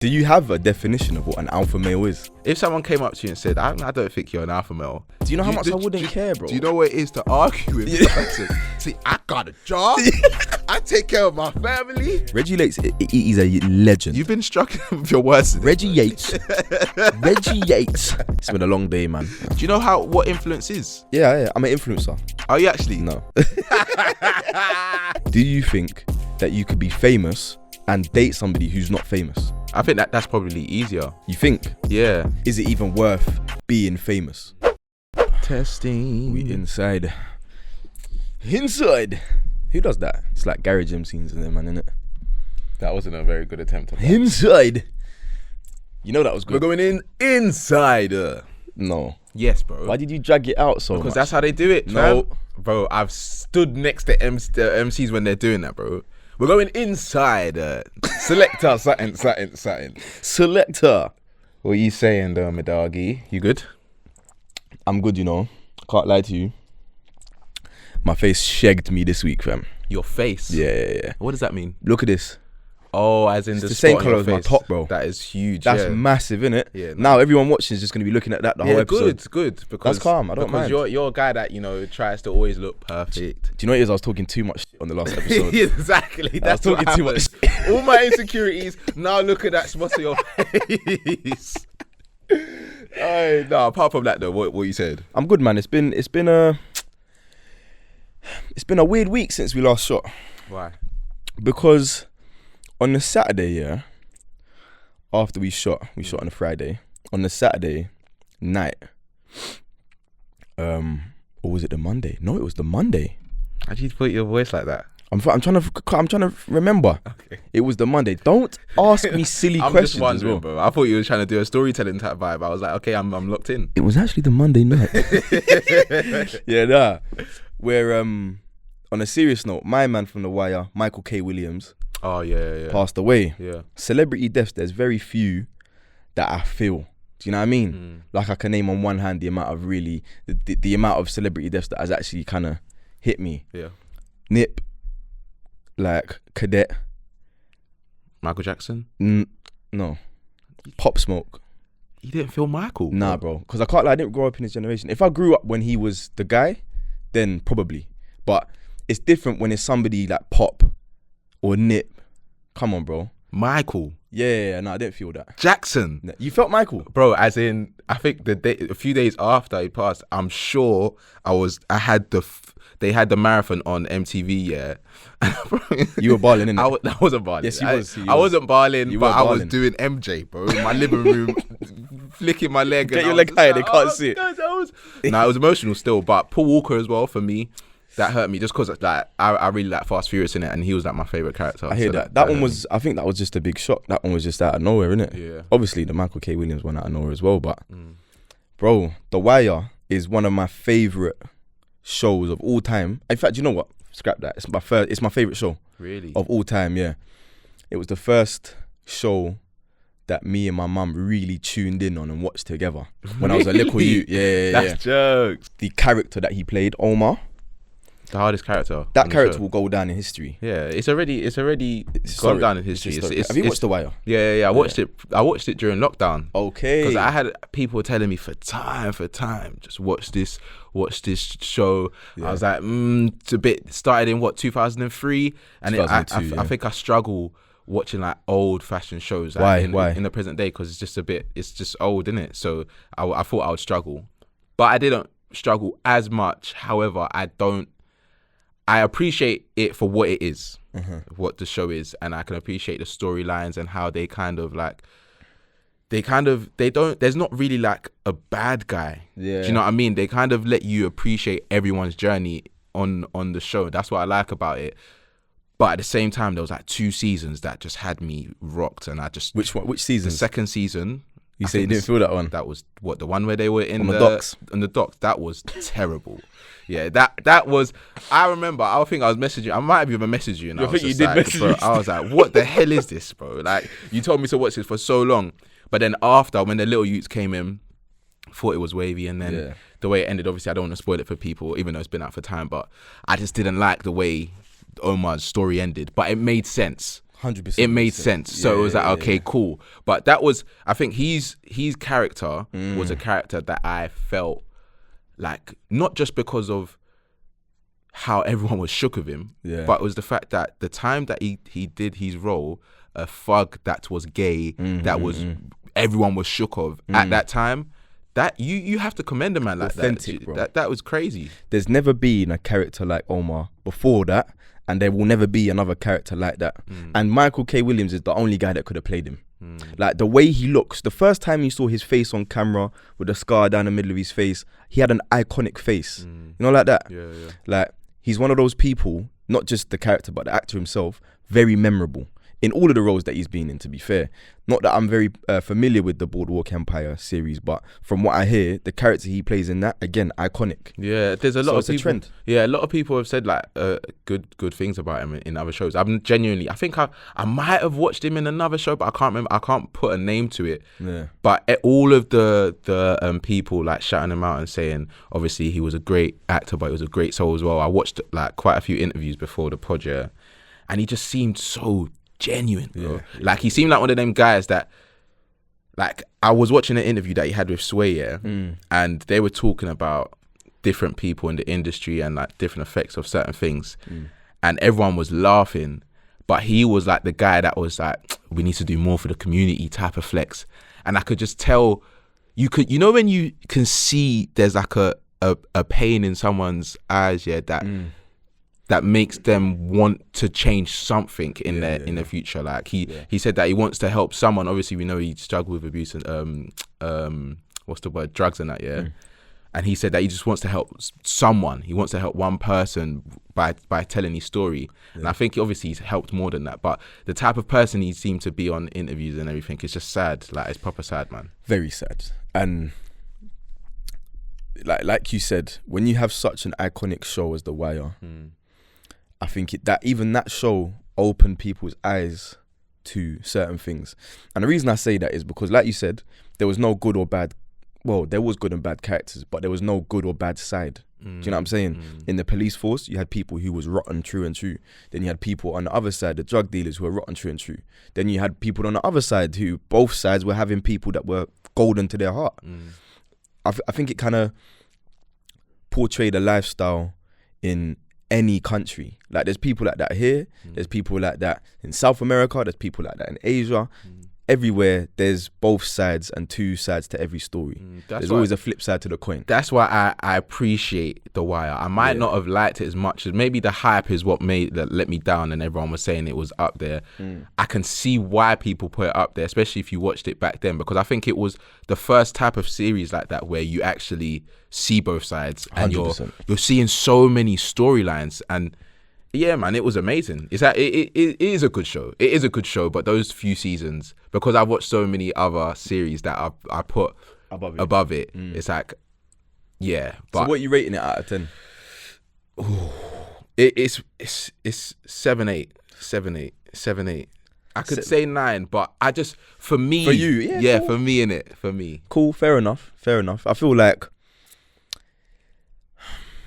Do you have a definition of what an alpha male is? If someone came up to you and said, I don't think you're an alpha male. Do you know how much I wouldn't care, bro? Do you know what it is to argue with the person? See, I got a job. I take care of my family. Reggie Yates, he's a legend. You've been struggling with your words. Reggie Yates. Reggie Yates. It's been a long day, man. Do you know what influence is? Yeah, I'm an influencer. Are you actually? No. Do you think that you could be famous and date somebody who's not famous? I think that's probably easier. You think? Yeah. Is it even worth being famous? Testing. We inside. Inside. Who does that? It's like garage gym scenes in there, man, innit? That wasn't a very good attempt. Inside. You know that was good. We're going inside. No. Yes, bro. Why did you drag it out so much? Because that's how they do it, No. fam. Bro, I've stood next to the MCs when they're doing that, bro. We're going inside. Selector, something. Selector. What are you saying, though, my doggy? You good? I'm good, you know. Can't lie to you. My face shagged me this week, fam. Your face? Yeah. What does that mean? Look at this. Oh, as in It's the the same spot on colour your as my face. top, bro. That is huge. That's massive, innit? Yeah. Now everyone watching is just going to be looking at that the whole episode. Good. Because That's calm, I don't mind. You're a guy that, tries to always look perfect. Do you know what it is? I was talking too much on the last episode. Exactly. That's talking what too much. happens. All my insecurities, now look at that spot on your face. No, apart from that though, what you said? I'm good, man. It's been a weird week since we last shot. Why? Because on the Saturday, after we shot on a Friday. On the Saturday night, or was it the Monday? No, it was the Monday. How did you put your voice like that? I'm trying to remember. Okay. It was the Monday. Don't ask me silly I'm questions just wondering, as well. bro. I thought you were trying to do a storytelling type vibe. I was like, okay, I'm locked in. It was actually the Monday night. Yeah, nah. Where on a serious note, my man from The Wire, Michael K. Williams, passed away. Yeah. Celebrity deaths, there's very few that I feel. Do you know what I mean? Like I can name on one hand the amount of the amount of celebrity deaths that has actually kind of hit me. Yeah. Nip, like Cadet. Michael Jackson? No. Pop Smoke. You didn't feel Michael? Nah, bro. Because I can't lie, I didn't grow up in his generation. If I grew up when he was the guy, then probably. But it's different when it's somebody like Pop or Nip. Come on, bro. Michael? Yeah, no, I didn't feel that. Jackson? You felt Michael? Bro, as in, I think a few days after he passed, I'm sure they had the marathon on MTV, yeah. You were balling, innit? I wasn't balling. Yes, you was. I wasn't balling, but I was balling. doing MJ, bro, in my living room, flicking my leg. Get your leg high, they can't see it. It was emotional still, but Paul Walker as well, for me, that hurt me just because like, I really like Fast Furious in it, and he was like my favourite character. I hear that. That one was, I think that was just a big shock. That one was just out of nowhere, innit? Yeah. Obviously, the Michael K. Williams one out of nowhere as well, but bro, The Wire is one of my favourite shows of all time. In fact, you know what? Scrap that. It's my favourite show. Really? Of all time, yeah. It was the first show that me and my mum really tuned in on and watched together when I was a little youth. Yeah. That's jokes. The character that he played, Omar. The hardest character. That character will go down in history. Yeah, it's already gone down in history. Have you watched The Wire? Yeah. I watched it. I watched it during lockdown. Okay. Because I had people telling me for time, just watch this show. Yeah. I was like, it's a bit. Started in 2003, and I think I struggle watching like old fashioned shows. Like, Why? In the present day, because it's just old, isn't it? So I thought I would struggle, but I didn't struggle as much. However, I appreciate it for what it is, what the show is, and I can appreciate the storylines and how they there's not really like a bad guy. Yeah. Do you know what I mean? They kind of let you appreciate everyone's journey on the show. That's what I like about it. But at the same time, there was like 2 seasons that just had me rocked, and I just... Which one? Which season? The second season. You say you didn't feel that one? That was the one where they were in the docks. On the docks. That was terrible. Yeah, that was. I remember. I think I was messaging. I might have even messaged you. And I think you did message me. I was like, "What the hell is this, bro?" Like, you told me to watch this for so long, but then after, when the little youths came in, thought it was wavy, and then the way it ended. Obviously, I don't want to spoil it for people, even though it's been out for time. But I just didn't like the way Omar's story ended. But it made sense. 100%. It made sense. So it was like, okay, cool. But that was, I think his character was a character that I felt like, not just because of how everyone was shook of him, but it was the fact that the time that he did his role, a thug that was gay, that was everyone was shook of at that time, that you have to commend a man like authentic, that. Bro. That was crazy. There's never been a character like Omar before that, and there will never be another character like that. And Michael K. Williams is the only guy that could have played him. Like the way he looks, the first time you saw his face on camera with a scar down the middle of his face, he had an iconic face. You know, like that. Yeah. Like he's one of those people, not just the character but the actor himself, very memorable in all of the roles that he's been in, to be fair. Not that I'm very familiar with the Boardwalk Empire series, but from what I hear, the character he plays in that, again, iconic. Yeah, there's a lot of people. It's a trend. Yeah, a lot of people have said like good things about him in other shows. I'm genuinely, I think I might have watched him in another show, but I can't remember. I can't put a name to it. Yeah. But all of the people like shouting him out and saying, obviously he was a great actor, but he was a great soul as well. I watched like quite a few interviews before the project, and he just seemed so genuine, bro. Like he seemed like one of them guys that, like, I was watching an interview that he had with Sway, and they were talking about different people in the industry and like different effects of certain things, and everyone was laughing, but he was like the guy that was like, we need to do more for the community type of flex. And I could just tell, you know when you can see there's like a pain in someone's eyes, that makes them want to change something in their future. Like he said that he wants to help someone. Obviously, we know he struggled with abuse and what's the word, drugs and that. And he said that he just wants to help someone. He wants to help one person by telling his story. And I think obviously he's helped more than that. But the type of person he seemed to be on interviews and everything is just sad. Like it's proper sad, man. Very sad. And like you said, when you have such an iconic show as The Wire, I think that even that show opened people's eyes to certain things. And the reason I say that is because, like you said, there was no good or bad. Well, there was good and bad characters, but there was no good or bad side. Do you know what I'm saying? In the police force, you had people who was rotten, true and true. Then you had people on the other side, the drug dealers, who were rotten, true and true. Then you had people on the other side who, both sides were having people that were golden to their heart. I think it kind of portrayed a lifestyle in any country. Like there's people like that here, there's people like that in South America, there's people like that in Asia. Everywhere there's both sides and two sides to every story. There's always a flip side to the coin. That's why I appreciate The Wire. I might not have liked it as much as maybe the hype is what let me down, and everyone was saying it was up there. I can see why people put it up there, especially if you watched it back then, because I think it was the first type of series like that where you actually see both sides and 100%. you're seeing so many storylines. And yeah, man, it was amazing. It's that it is a good show. It is a good show, but those few seasons, because I've watched so many other series that I put above it, it's like, yeah. But so what are you rating it out of 10? It's 7-8. I could say 9, but I just, for me, for you, cool. For me, innit? For me, cool. Fair enough. I feel like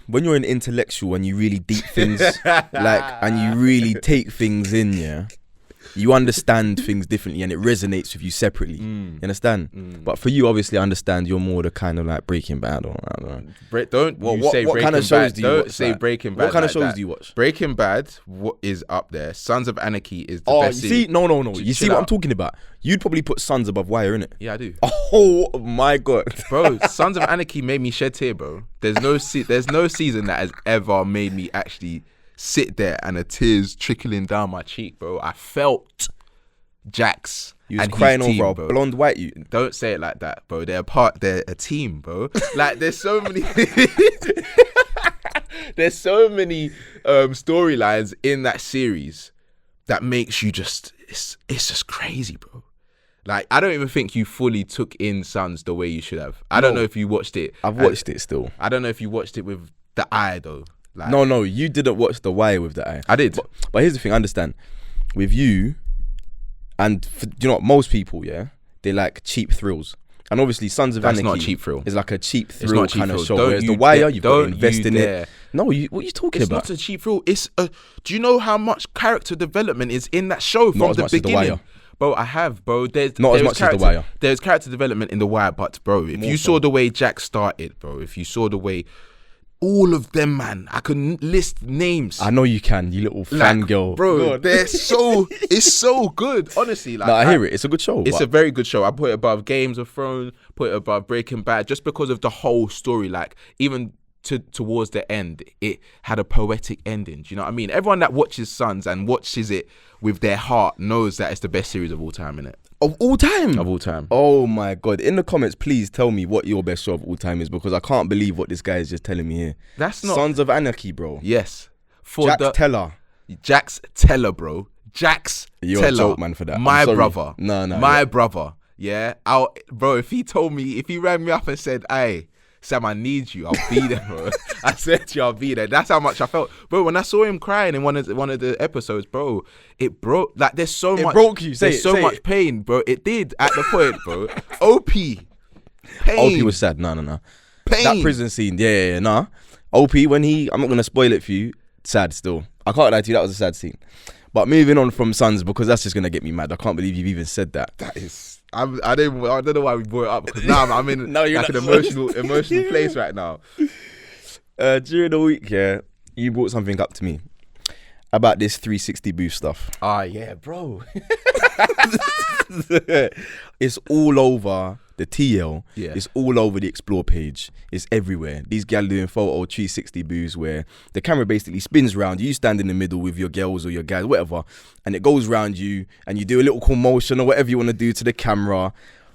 when you're an intellectual and you really deep things, and you really take things in, you understand things differently and it resonates with you separately. You understand? But for you, obviously, I understand you're more the kind of like Breaking Bad or I don't know. What kind of shows do you watch? Don't say Breaking Bad. What kind of shows do you watch? Breaking Bad is up there. Sons of Anarchy is the best. You see, no. You see what I'm talking about? You'd probably put Sons above Wire, innit? Yeah, I do. Oh my God, bro! Sons of Anarchy made me shed tear, bro. There's no season that has ever made me actually sit there and the tears trickling down my cheek, bro. I felt Jax. You was crying over a blonde white you. Don't say it like that, bro. They're a team, bro. Like there's so many there's so many storylines in that series that makes you just it's just crazy, bro. Like I don't even think you fully took in Sons the way you should have. I don't know if you watched it. I've watched it still. I don't know if you watched it with the eye though. Like, no, you didn't watch The Wire with the eye. I did. But here's the thing, I understand. With you, and for, you know what, most people, they like cheap thrills. And obviously, Sons of Anarchy not a cheap thrill. is like a cheap thrill kind of show. Don't Whereas The Wire, you've got to invest in dare. it. No, what are you talking about? It's not a cheap thrill. Do you know how much character development is in that show from the beginning? As The Wire. Bro, I have, bro. There's as much as The Wire. There's character development in The Wire, but bro, if you saw the way Jack started, bro, if you saw the way all of them, man, I can list names. I know you can, you little fangirl. Bro, it's so good. Honestly, like, no, I hear it. It's a good show. It's a very good show. I put it above Games of Thrones, put it above Breaking Bad, just because of the whole story. Like, even towards the end, it had a poetic ending. Do you know what I mean? Everyone that watches Sons and watches it with their heart knows that it's the best series of all time, innit? Of all time? Of all time. Oh my God. In the comments, please tell me what your best show of all time is, because I can't believe what this guy is just telling me here. That's not... Sons of Anarchy, bro. Yes. Jax Teller, bro. Jax You're Teller. a joke, man, for that. My brother. No. My brother. Yeah. Bro, if he rang me up and said, "Hey, Sam, I need you. I'll be there, bro." I said to you, I'll be there. That's how much I felt, bro. When I saw him crying in one of the episodes, bro, it broke. Like, there's so much. It broke you. There's so much pain, bro. It did at the point, bro. OP. Pain. OP was sad. No. Pain. That prison scene. Yeah. Nah. OP when I'm not gonna spoil it for you. Sad still. I can't lie to you. That was a sad scene. But moving on from Sons, because that's just gonna get me mad. I can't believe you've even said that. That is. I don't know why we brought it up, because now I'm in no, like an emotional place right now. During the week, yeah, you brought something up to me about this 360 booth stuff. Ah, yeah, bro. It's all over the TL. Yeah. It's all over the Explore page. It's everywhere. These gal doing photo 360 booths where the camera basically spins round. You stand in the middle with your girls or your guys, whatever, and it goes round you, and you do a little cool motion or whatever you want to do to the camera.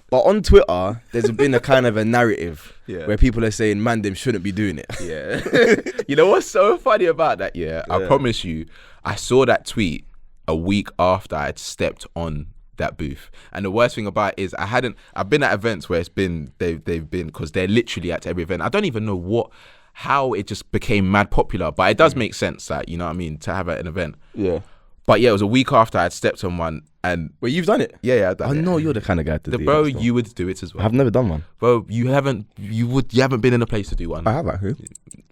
But on Twitter, there's been a kind of a narrative where people are saying, man, them shouldn't be doing it. Yeah. You know what's so funny about that? Yeah. I promise you, I saw that tweet a week after I'd stepped on that booth. And the worst thing about it is I've been at events where they've been, because they're literally at every event. I don't even know how it just became mad popular, but it does make sense, that, you know what I mean, to have an event. Yeah. But yeah, it was a week after I'd stepped on one. And well, you've done it? Yeah, I've done it. I know you're the kind of guy to do bro, it. Bro, you would do it as well. I've never done one. Bro, you haven't been in a place to do one. I have actually.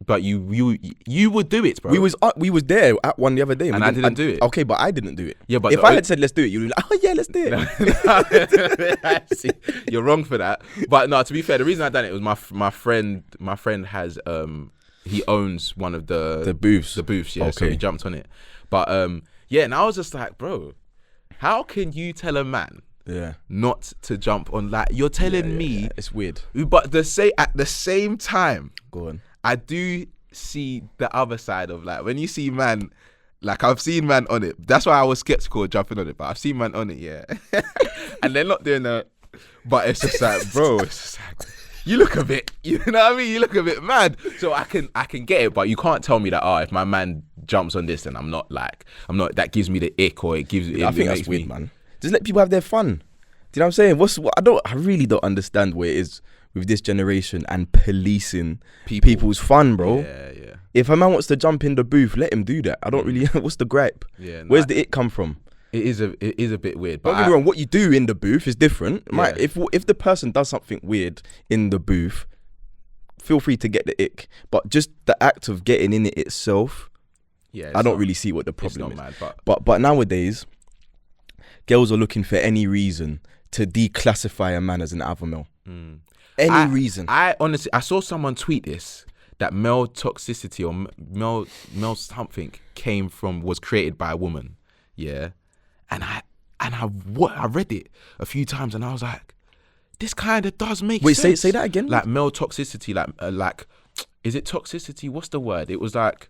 But you would do it, bro. We was there at one the other day, and I didn't do it. Okay, but I didn't do it. Yeah, but if I had said let's do it, you'd be like, oh yeah, let's do it. See, you're wrong for that. But no, to be fair, the reason I done it was my friend has he owns one of the booths. The booths, yeah. Okay. So he jumped on it. But yeah, and I was just like, bro, how can you tell a man not to jump on? Like, you're telling me. Yeah. It's weird. But at the same time, go on. I do see the other side of, like, when you see man, like, I've seen man on it. That's why I was skeptical of jumping on it, but I've seen man on it, yeah. And they're not doing that. But it's just like, bro, it's just like, you look a bit, you know what I mean? You look a bit mad. So I can get it, but you can't tell me that, if my man jumps on this, then I'm not, that gives me the ick, or it gives I think that's weird, man. Just let people have their fun. Do you know what I'm saying? I really don't understand where it is with this generation and policing people's fun, bro. Yeah. If a man wants to jump in the booth, let him do that. I don't really. What's the gripe? Yeah. Where's the it come from? It is a bit weird. But don't get me wrong. What you do in the booth is different. Yeah. If the person does something weird in the booth, feel free to get the ick. But just the act of getting in it itself, I don't really see what the problem is. Mad, but nowadays, girls are looking for any reason to declassify a man as an alpha male. Any reason. I honestly, I saw someone tweet this, that male toxicity or male something was created by a woman. Yeah. And I read it a few times, and I was like, this kind of does make sense. Wait, say that again. Like, male toxicity, like, is it toxicity? What's the word? It was like,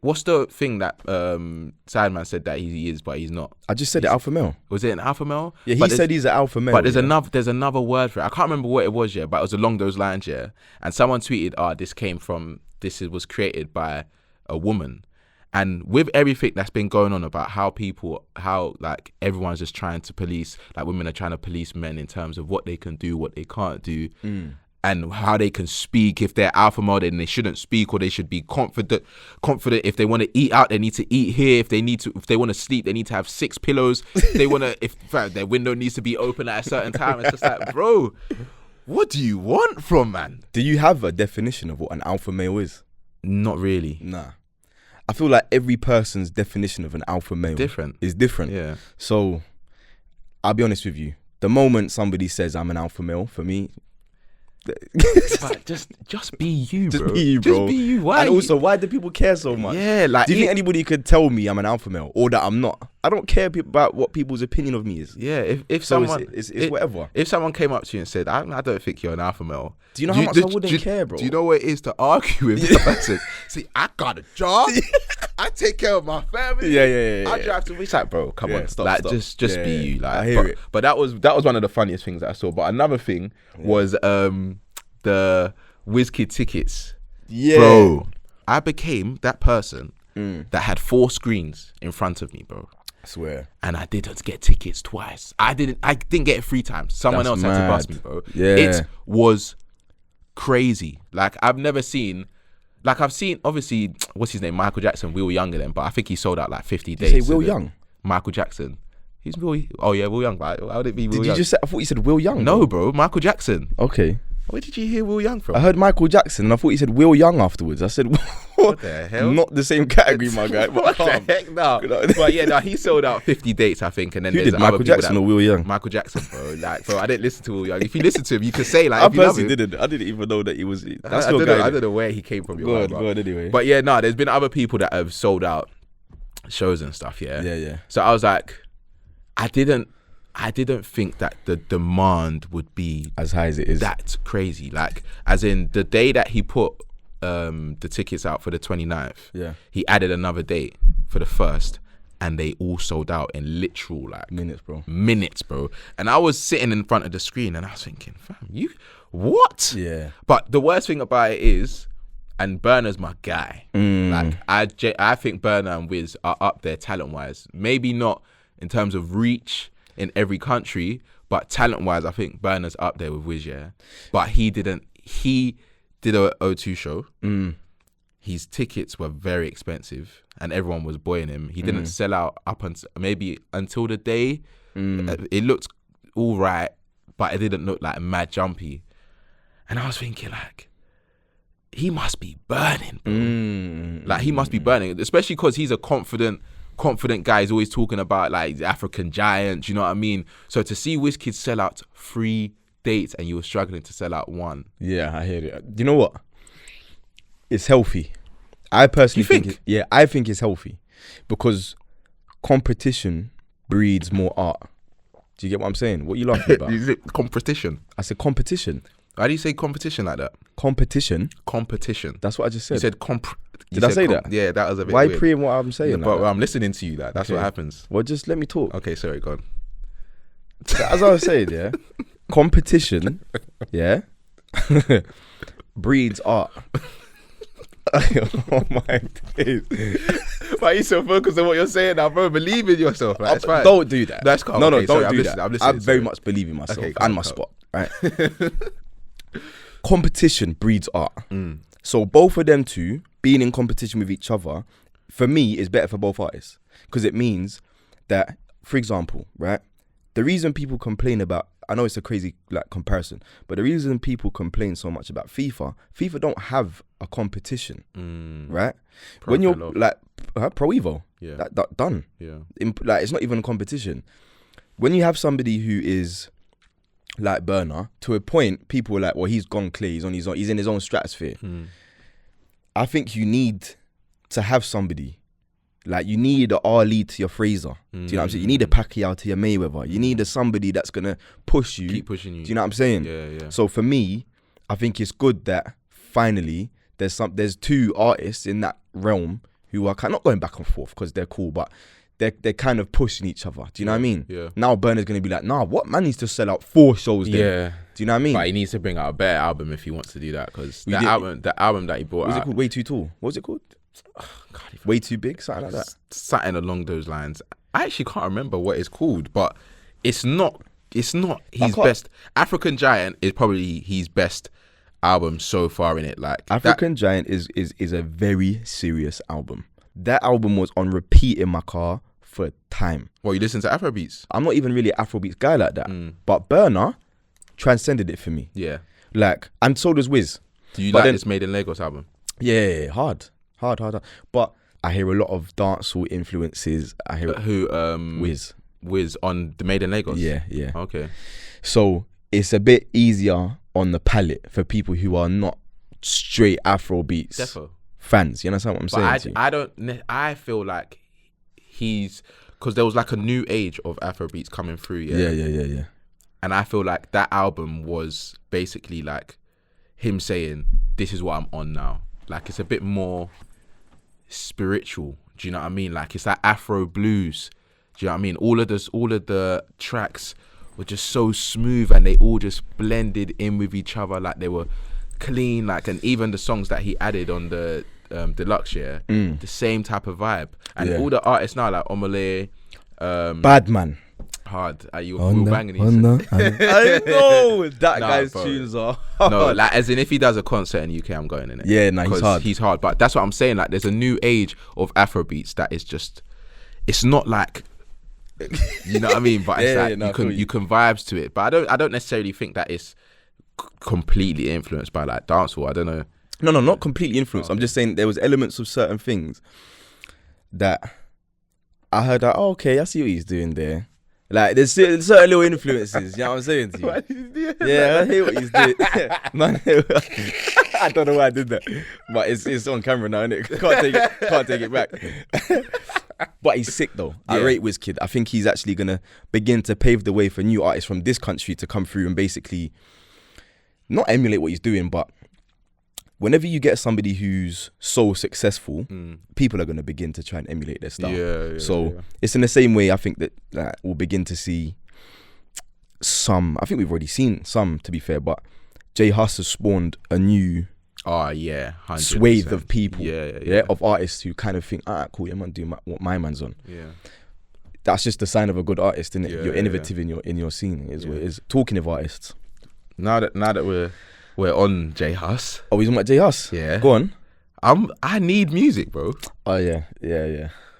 what's the thing that Sideman said that he is, but he's not? I just said it, alpha male. Was it an alpha male? Yeah, he said he's an alpha male. But there's another word for it. I can't remember what it was, but it was along those lines, And someone tweeted, this was created by a woman. And with everything that's been going on about how like everyone's just trying to police, like women are trying to police men in terms of what they can do, what they can't do. and how they can speak. If they're alpha male, then they shouldn't speak, or they should be confident. If they want to eat out, they need to eat here. If they want to sleep, they need to have 6 pillows. They want to, if their window needs to be open at a certain time. It's just like, bro, what do you want from man? Do you have a definition of what an alpha male is? Not really. Nah. I feel like every person's definition of an alpha male is different. Yeah. So I'll be honest with you. The moment somebody says I'm an alpha male, for me, but just be you, bro. Just be you, bro. Just be you. Why? And also, why do people care so much? Yeah, like, do you think anybody could tell me I'm an alpha male or that I'm not? I don't care about what people's opinion of me is. Yeah, if so someone, it's whatever. If someone came up to you and said, I don't think you're an alpha male. Do you know how much I wouldn't care, bro? Do you know what it is to argue with that person? See, I got a job. I take care of my family. Yeah. I drive to reach like, bro, come on, stop. Just be you. Like, I hear it. But that was one of the funniest things that I saw. But another thing was the WizKid tickets. Yeah, bro, I became that person that had 4 screens in front of me, bro. I swear. And I didn't get tickets twice. I didn't get it 3 times. Someone else had to bust me, bro. Yeah. It was crazy. Like, I've seen, obviously, what's his name? Michael Jackson. We were younger then, but I think he sold out like 50 days. Did you say Will Young? Michael Jackson. He's Will. Oh yeah, Will Young. But how would it be Will Young? Did you just say? I thought you said Will Young. No, bro. Michael Jackson. Okay. Where did you hear Will Young from? I heard Michael Jackson and I thought you said Will Young afterwards. I said, what the hell? Not the same category, my guy. What the heck? No. But yeah, no, he sold out 50 dates, I think. And then who did, Michael Jackson or Will Young? Michael Jackson, bro. Like, bro, I didn't listen to Will Young. If you listen to him, you could say, like, I personally didn't. I didn't even know that he was. That's your guy. I don't know where he came from. Go on, anyway. But yeah, no, there's been other people that have sold out shows and stuff, Yeah. So I was like, I didn't think that the demand would be as high as it is. That's crazy. Like, as in the day that he put the tickets out for the 29th, he added another date for the 1st, and they all sold out in literal like minutes, bro. And I was sitting in front of the screen and I was thinking, fam, you what? Yeah. But the worst thing about it is, and Burna's my guy. Like, I think Burna and Wiz are up there talent wise. Maybe not in terms of reach in every country, but talent wise, I think Burna's up there with Wiz, But he did a O2 show. His tickets were very expensive and everyone was boying him. He didn't sell out up until the day. It looked all right, but it didn't look like mad jumpy. And I was thinking, like, he must be burning, bro. Like, he must be burning, especially because he's a confident guy. He's always talking about like the African giant, you know what I mean? So to see WizKid sell out 3 dates and you were struggling to sell out 1. Yeah, I hear it. You know what? It's healthy. I personally think I think it's healthy because competition breeds more art. Do you get what I'm saying? What are you laughing about? Is it competition? I said competition. Why do you say competition like that? Competition. That's what I just said. You said Did I say that? Yeah, that was a bit Why weird. preem what I'm saying? Yeah, like but that? I'm listening to you. That's what happens. Well, just let me talk. Okay, sorry, go on. As I was saying, competition, breeds art. Oh my days. Why are you so focused on what you're saying now, bro? Believe in yourself. Right? It's fine. Don't do that. That's cool. No, okay, don't sorry, do that. I very much believe in myself and my spot. Right. Competition breeds art. So both of them two being in competition with each other, for me, is better for both artists because it means that, for example, right, the reason people complain about, I know it's a crazy like comparison, but the reason people complain so much about FIFA don't have a competition, right? Pro when you're Evo. like Pro Evo, that done. Yeah, like it's not even a competition. When you have somebody who is like Burna, to a point, people are like, well, he's gone clear. He's in his own stratosphere. I think you need to have somebody. Like, you need a Ali to your Fraser. Do you know what I'm saying? You need a Pacquiao to your Mayweather. You need somebody that's going to push you. Keep pushing you. Do you know what I'm saying? Yeah. So for me, I think it's good that finally there's 2 artists in that realm who are kind of not going back and forth because they're cool, but they're kind of pushing each other. Do you know what I mean? Yeah. Now Burna's going to be like, nah, what? Man needs to sell out 4 shows then. Yeah. Do you know what I mean? But he needs to bring out a better album if he wants to do that, because the album that he brought out. Was it called Way Too Tall? What was it called? Way Too Big? Something like that? Something along those lines. I actually can't remember what it's called, but it's not his best. African Giant is probably his best albums so far in it. Like African Giant is a very serious album. That album was on repeat in my car for time. Well, you listen to Afrobeats? I'm not even really an Afrobeats guy like that. But Burner transcended it for me. Yeah. Like, and so does Wiz. Do you like this Made in Lagos album? Yeah, hard. But I hear a lot of dancehall influences. I hear Wiz on the Made in Lagos. Yeah. Okay. So it's a bit easier on the palate for people who are not straight Afrobeats fans. You understand what I'm saying? I feel like because there was like a new age of Afrobeats coming through. Yeah. And I feel like that album was basically like him saying, "This is what I'm on now." Like, it's a bit more spiritual. Do you know what I mean? Like, it's like Afro blues. Do you know what I mean? All of the tracks were just so smooth, and they all just blended in with each other. Like, they were clean. Like, and even the songs that he added on the deluxe, the same type of vibe. And all the artists now, like Omole, Badman. Hard. Are you banging these? I know that guy's tunes are hard. No, like, as in, if he does a concert in UK, I'm going in it. Yeah, no, he's hard. But that's what I'm saying. Like, there's a new age of Afrobeats that is just, it's not like, you know what I mean? But it's you can vibes to it. But I don't necessarily think that it's completely influenced by like dancehall. I don't know. No, not completely influenced. I'm just saying there was elements of certain things that I heard that, okay, I see what he's doing there. Like, there's certain little influences, you know what I'm saying to you? Yeah, I hear what he's doing. Man, I don't know why I did that. But it's on camera now, innit? Can't take it back. But he's sick though. I rate Wizkid. I think he's actually going to begin to pave the way for new artists from this country to come through and basically not emulate what he's doing, but whenever you get somebody who's so successful, people are going to begin to try and emulate their style. It's in the same way I think that we'll begin to see some, I think we've already seen some, to be fair, but J Hus has spawned a new 100%. swathe of people, of artists who kind of think, cool, yeah, man, do what my man's on. Yeah. That's just the sign of a good artist, isn't it? You're innovative in your scene, is what it is. Talking of artists. Now that we're on J Hus. Oh, he's on about J Hus? Yeah. Go on. I need music, bro. Oh, yeah.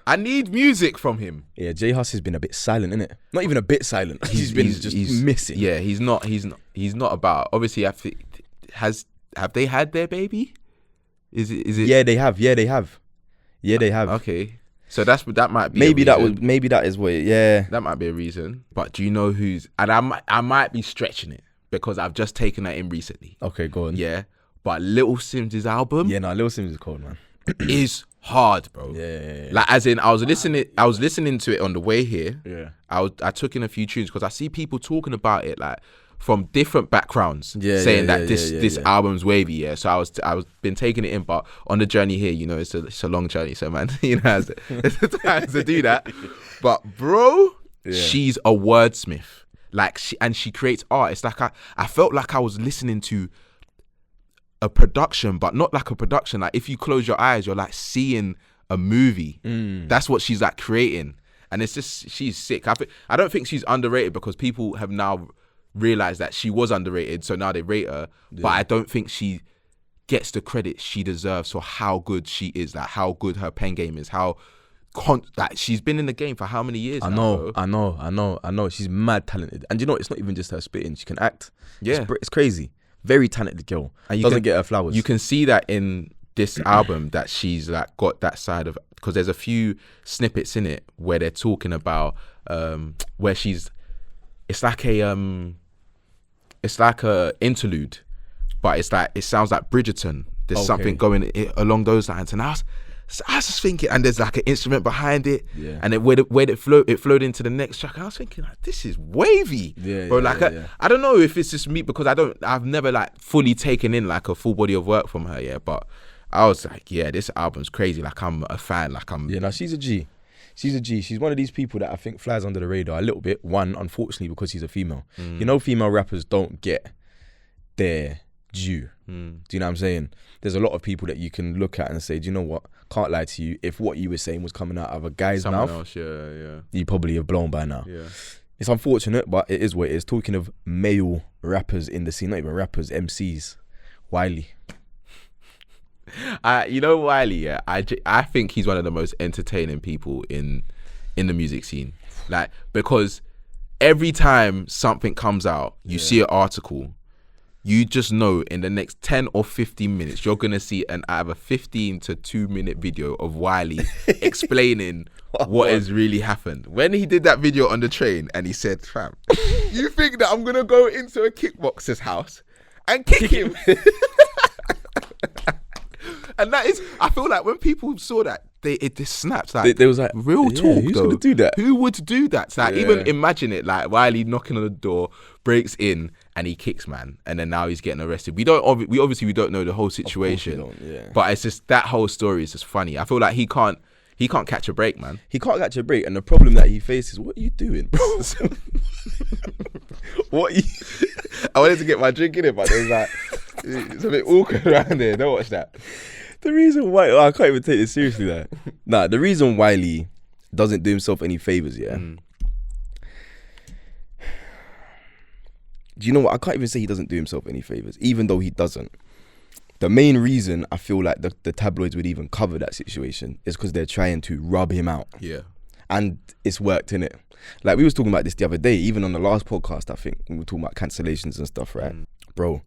I need music from him. Yeah, J Hus has been a bit silent, innit? Not even a bit silent. He's missing. Yeah, he's not about. Obviously, have they had their baby? Is it? Yeah, they have. Yeah, they have. Okay. So that might be maybe that is what. Yeah, that might be a reason. But do you know who's? And I might be stretching it because I've just taken that in recently. Okay, go on. Yeah, but Little Sims' album. Yeah, no, Little Sims is cold, man. is hard, bro. Yeah. Like, as in, I was listening to it on the way here. Yeah. I took in a few tunes because I see people talking about it like from different backgrounds, saying that this album's wavy. Yeah. So I was been taking it in, but on the journey here, you know, it's a long journey. So man, you know, it's time to do that. But bro, she's a wordsmith. Like, she creates art. It's like I felt like I was listening to a production, but not like a production. Like, if you close your eyes, you're like seeing a movie. That's what she's like creating, and it's just, she's sick. I don't think she's underrated because people have now realized that she was underrated, so now they rate her. But I don't think she gets the credit she deserves for how good she is, like how good her pen game is, like she's been in the game for how many years now, I know. She's mad talented, and you know, it's not even just her spitting. She can act. Yeah, it's crazy. Very talented girl. And doesn't get her flowers. You can see that in this album that she's like got that side of, because there's a few snippets in it where they're talking about where it's like a interlude, but it sounds like Bridgerton. There's something going along those lines, and I was just thinking, and there's like an instrument behind it, and where it flowed into the next track. And I was thinking, like, this is wavy, bro. I don't know if it's just me because I've never like fully taken in like a full body of work from her, but I was like, this album's crazy. Like, I'm a fan. Like, she's a G. She's one of these people that I think flies under the radar a little bit. One, unfortunately, because she's a female. You know, female rappers don't get their due. Do you know what I'm saying? There's a lot of people that you can look at and say, do you know what? Can't lie to you. If what you were saying was coming out of a guy's mouth, you probably have blown by now. Yeah. It's unfortunate, but it is what it is. Talking of male rappers in the scene, not even rappers, MCs. Wiley. You know Wiley, yeah. I think he's one of the most entertaining people in the music scene. Like, because every time something comes out, you see an article, you just know in the next 10 or 15 minutes, you're going to see an either 15 to 2 minute video of Wiley explaining what has really happened. When he did that video on the train and he said, fam, you think that I'm going to go into a kickboxer's house and kick him? And that is, I feel like when people saw that, it just snaps. Like, they was like, real talk, who's though. gonna do that? Who would do that? It's like, even imagine it, like Wiley knocking on the door, breaks in, and he kicks man, and then now he's getting arrested. We obviously don't know the whole situation, but it's just that whole story is just funny. I feel like he can't catch a break, man. He can't catch a break, and the problem that he faces, what are you doing, bro? I wanted to get my drink in it, but it was like, it's a bit awkward around there. Don't watch that. The reason why I can't even take this seriously, that the reason Wiley doesn't do himself any favors, do you know what? I can't even say he doesn't do himself any favors, even though he doesn't. The main reason I feel like the tabloids would even cover that situation is because they're trying to rub him out. Yeah. And it's worked, innit? Like, we was talking about this the other day, even on the last podcast, I think, we were talking about cancellations and stuff, right? Bro,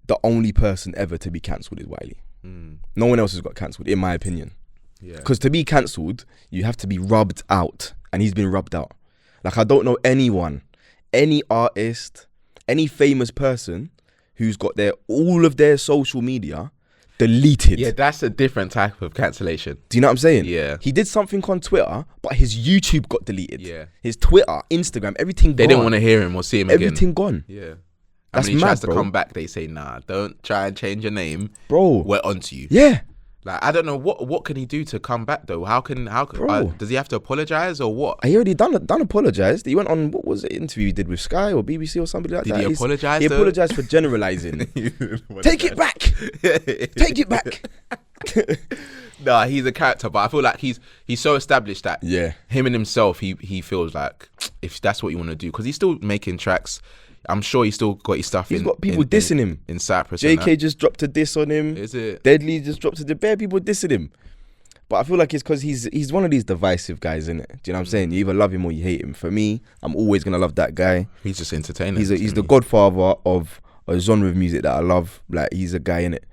the only person ever to be cancelled is Wiley. No one else has got cancelled, in my opinion. Yeah. Because to be cancelled, you have to be rubbed out. And he's been rubbed out. Like, I don't know anyone, any artist, any famous person who's got all of their social media deleted. Yeah, that's a different type of cancellation. Do you know what I'm saying? Yeah. He did something on Twitter, but his YouTube got deleted. Yeah. His Twitter, Instagram, everything They didn't want to hear him or see him again. Everything gone. Yeah. That's when he tries mad, to come back, they say, nah, don't try and change your name. Bro. We're onto you. Yeah. Like, I don't know, what can he do to come back, though? How can does he have to apologise or what? He already done apologised. He went on, what was the interview he did with Sky or BBC or something like that? Did he apologise? He apologised for generalising. Take it back. Take it back. Nah, he's a character, but I feel like he's so established that him and himself, he feels like, if that's what you want to do, because he's still making tracks. I'm sure he's still got his stuff. He's got people dissing him in Cyprus. JK just dropped a diss on him. Is it? Deadly just dropped a bare people dissing him. But I feel like it's because he's one of these divisive guys, isn't it? Do you know what I'm saying? You either love him or you hate him. For me, I'm always gonna love that guy. He's just entertaining. He's the godfather of a genre of music that I love. Like, he's a guy in it.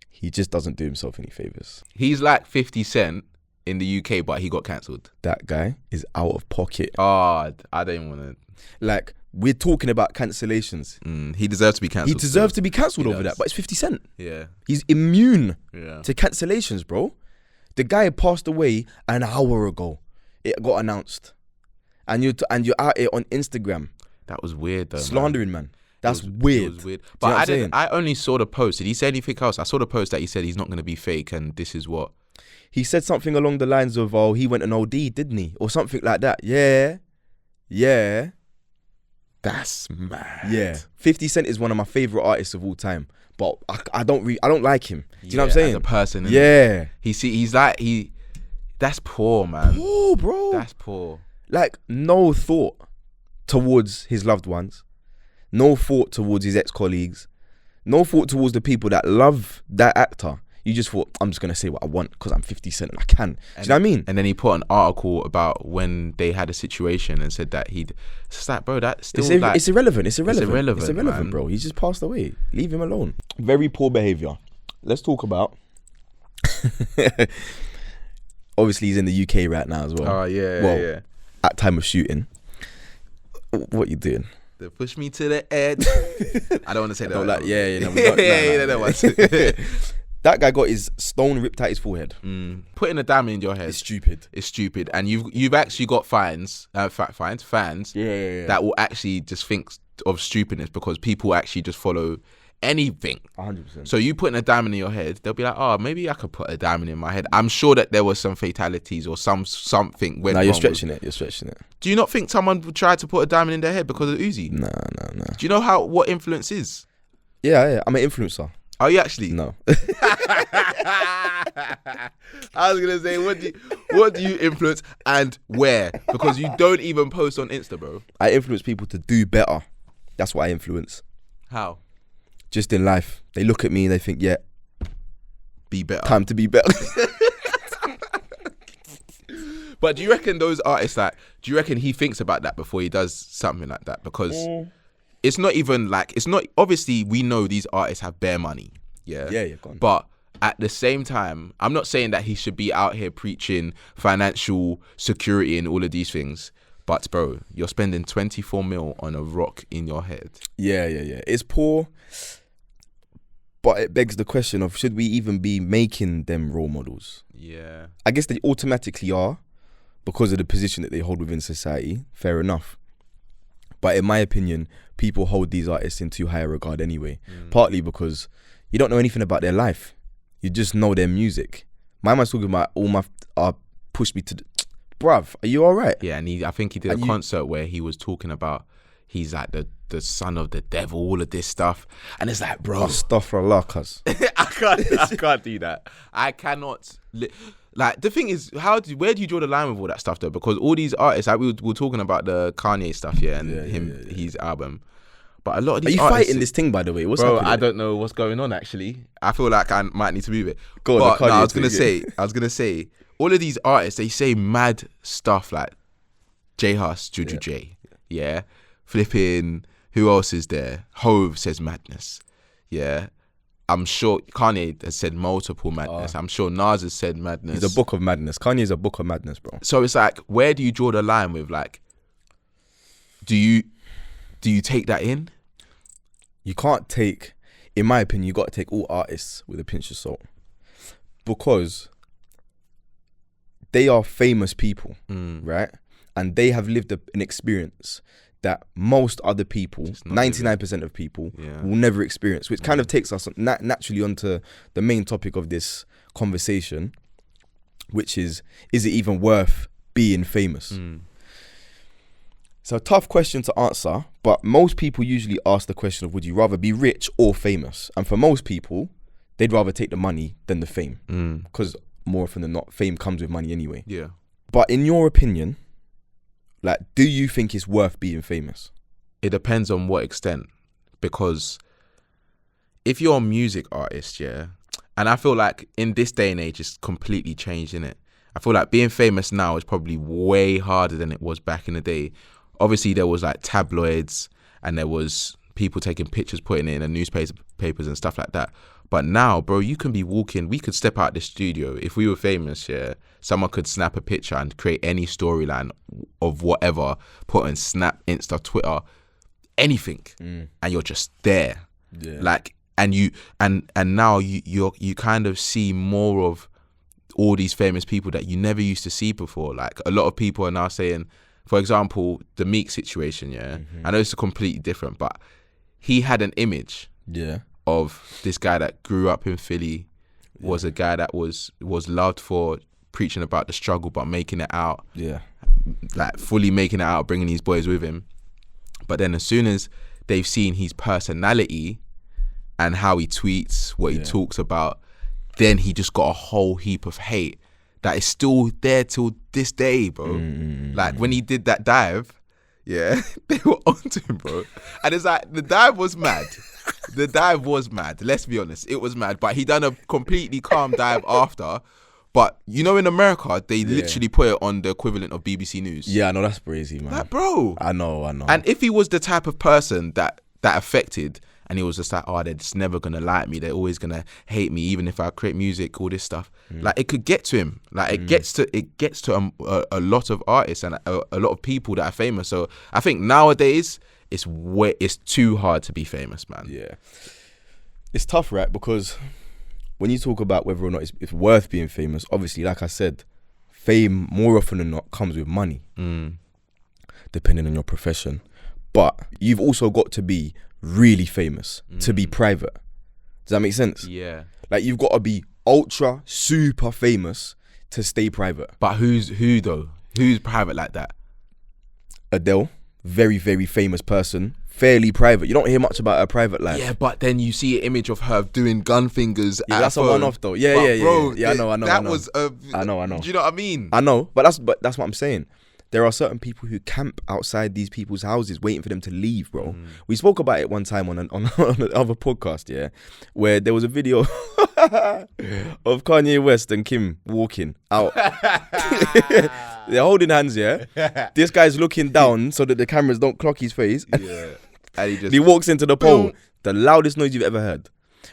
He just doesn't do himself any favors. He's like 50 Cent in the UK, but he got cancelled. That guy is out of pocket. Oh, I don't want to. Like, we're talking about cancellations. He deserves to be cancelled. He deserves to be cancelled over that, but it's 50 Cent. Yeah. He's immune to cancellations, bro. The guy passed away an hour ago. It got announced. And you're out here on Instagram. That was weird, though. Slandering, man. That's weird. It was weird. But I only saw the post. Did he say anything else? I saw the post that he said he's not going to be fake and this is what. He said something along the lines of, oh, he went an OD, didn't he? Or something like that. Yeah. That's mad. Yeah. 50 Cent is one of my favourite artists of all time. But I don't like him. Do you know what I'm saying? As a person. Yeah. That's poor, man. Poor, bro. That's poor. Like, no thought towards his loved ones. No thought towards his ex-colleagues. No thought towards the people that love that actor. You just thought, I'm just going to say what I want because I'm 50 Cent and I can. Do you know what I mean? And then he put an article about when they had a situation and said that it's just like, bro, that's still it's irrelevant. It's irrelevant, man. Bro. He's just passed away. Leave him alone. Very poor behaviour. Let's talk about... Obviously, he's in the UK right now as well. Oh, yeah. At time of shooting. What you doing? They push me to the edge. I don't want to say that. That guy got his stone ripped out his forehead. Putting a diamond in your head. It's stupid. And you've actually got fans that will actually just think of stupidness because people actually just follow anything. 100%. So you putting a diamond in your head, they'll be like, oh, maybe I could put a diamond in my head. I'm sure that there was some fatalities or something went wrong. You're stretching it. Do you not think someone would try to put a diamond in their head because of Uzi? No. Do you know what influence is? Yeah. I'm an influencer. Are you actually? No. I was gonna say, what do you influence and where? Because you don't even post on Insta, bro. I influence people to do better. That's what I influence. How? just in life. They look at me, they think, yeah, be better. Time to be better. But do you reckon those artists, like, do you reckon he thinks about that before he does something like that? Because it's not even like, it's not, obviously we know these artists have bare money. Yeah. Yeah, go on. But at the same time, I'm not saying that he should be out here preaching financial security and all of these things. But bro, you're spending 24 mil on a rock in your head. Yeah. It's poor. But it begs the question of, should we even be making them role models? Yeah. I guess they automatically are because of the position that they hold within society. Fair enough. But in my opinion, people hold these artists in too high a regard anyway. Partly because you don't know anything about their life. You just know their music. My man's talking about all my push me to the... Bruv, are you all right? Yeah, and I think he did a concert where he was talking about he's like the son of the devil, all of this stuff. And it's like, bro. Astaghfirullah, cuz. I can't do that. I cannot... Like, the thing is, where do you draw the line with all that stuff, though? Because all these artists, like we were talking about the Kanye stuff, his album. But a lot of these artists... Are you fighting this thing, by the way? What's happening? I don't know what's going on, actually. I feel like I might need to move it. Go on, I was going to say, all of these artists, they say mad stuff like J Hus, Juju J. Yeah. Flipping, who else is there? Hove says madness. Yeah. I'm sure Kanye has said multiple madness. I'm sure Nas has said madness. He's a book of madness. Kanye's a book of madness, bro. So it's like, where do you draw the line with, like, do you take that in? You can't take, in my opinion, you got to take all artists with a pinch of salt. Because they are famous people, right? And they have lived an experience that most other people, 99% of people, will never experience, which kind of takes us naturally onto the main topic of this conversation, which is it even worth being famous? It's a tough question to answer, but most people usually ask the question of, would you rather be rich or famous? And for most people, they'd rather take the money than the fame, because more often than not, fame comes with money anyway. Yeah. But in your opinion, like, do you think it's worth being famous? It depends on what extent. Because if you're a music artist, yeah, and I feel like in this day and age, it's completely changed, innit? I feel like being famous now is probably way harder than it was back in the day. Obviously, there was like tabloids and there was people taking pictures, putting it in the newspapers and stuff like that. But now, bro, you can be walking, we could step out the studio. If we were famous, yeah, someone could snap a picture and create any storyline of whatever, put on Snap, Insta, Twitter, anything. And you're just there. Yeah. Like, and now you kind of see more of all these famous people that you never used to see before. Like, a lot of people are now saying, for example, the Meek situation, yeah. I know it's completely different, but he had an image. Yeah. Of this guy that grew up in Philly, was a guy that was loved for preaching about the struggle, but making it out. Yeah. Like, fully making it out, bringing these boys with him. But then as soon as they've seen his personality and how he tweets, what he talks about, then he just got a whole heap of hate that is still there till this day, bro. Like, when he did that dive, yeah, they were onto him, bro. And it's like, the dive was mad. The dive was mad. Let's be honest. It was mad. But he done a completely calm dive after. But, you know, in America, they literally put it on the equivalent of BBC News. Yeah, I know, that's crazy, man. Like, bro. I know. And if he was the type of person that affected, and he was just like, oh, they're just never going to like me. They're always going to hate me, even if I create music, all this stuff. Like, it could get to him. Like, it gets to a lot of artists and a lot of people that are famous. So I think nowadays, it's too hard to be famous, man. Yeah. It's tough, right? Because when you talk about whether or not it's worth being famous, obviously, like I said, fame more often than not comes with money, depending on your profession. But you've also got to be really famous to be private. Does that make sense? Yeah. Like, you've got to be ultra, super famous to stay private. But who though? Who's private like that? Adele, very, very famous person, fairly private. You don't hear much about her private life. Yeah, but then you see an image of her doing gun fingers. Yeah, that's a one-off though. Yeah, bro, yeah. I know. That was I know. Do you know what I mean? I know, but that's what I'm saying. there are certain people who camp outside these people's houses waiting for them to leave, bro. We spoke about it one time on the other podcast, yeah, where there was a video of Kanye West and Kim walking out. They're holding hands, yeah. This guy's looking down so that the cameras don't clock his face. Yeah. And he walks into the pole, the loudest noise you've ever heard.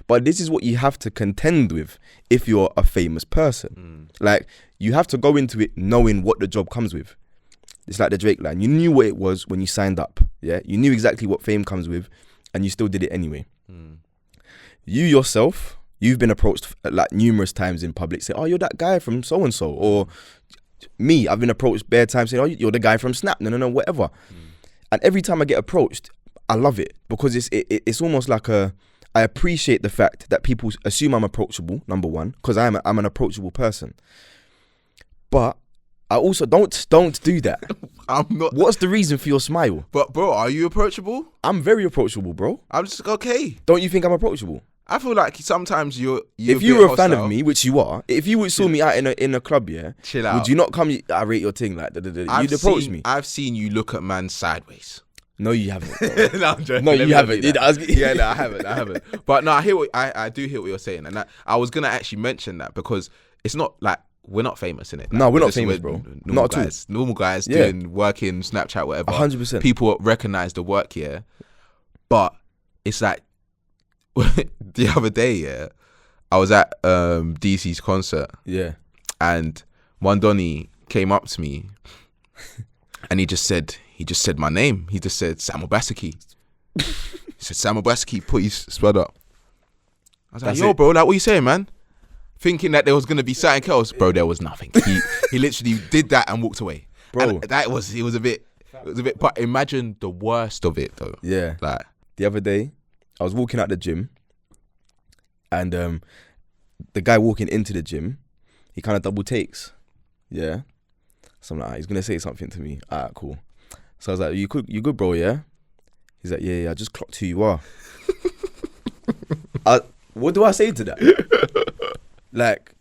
But this is what you have to contend with if you're a famous person. Like, you have to go into it knowing what the job comes with. It's like the Drake line. You knew what it was when you signed up. Yeah, you knew exactly what fame comes with, and you still did it anyway. You yourself, you've been approached like numerous times in public, say, "Oh, you're that guy from so and so," or me, I've been approached bare times saying, "Oh, you're the guy from Snap." No, whatever. And every time I get approached, I love it because it's almost like I appreciate the fact that people assume I'm approachable. Number one, because I'm an approachable person. But I also don't do that. I'm not. What's the reason for your smile? But bro, are you approachable? I'm very approachable, bro. I'm just okay. Don't you think I'm approachable? I feel like sometimes you're if you were a fan of me, which you are, if you saw me out in a club, yeah, chill out. Would you not come? I rate your thing like you'd approach me. I've seen you look at man sideways. No, you haven't. No, I'm joking. No, you haven't. Yeah, no, I haven't. But no, I do hear what you're saying, and I was gonna actually mention that because it's not like we're not famous in it. Like, no, we're not famous, bro. Not at all. Normal guys doing work in Snapchat, whatever. 100%. People recognize the work here, but it's like the other day, yeah, I was at DC's concert, yeah, and one Donny came up to me, and he just said my name. He just said Samuel Basaki. He said Samuel Basaki, put his spud up. I was like, yo, bro, like, what you saying, man? Thinking that there was gonna be something else, bro. There was nothing. He literally did that and walked away, bro. And it was a bit. But imagine the worst of it, though. Yeah. Like the other day, I was walking out the gym, and the guy walking into the gym, he kind of double takes. Yeah. So I'm like, he's gonna say something to me. Alright, cool. So I was like, you good, bro? Yeah. He's like, yeah. I just clocked who you are. What do I say to that? Like,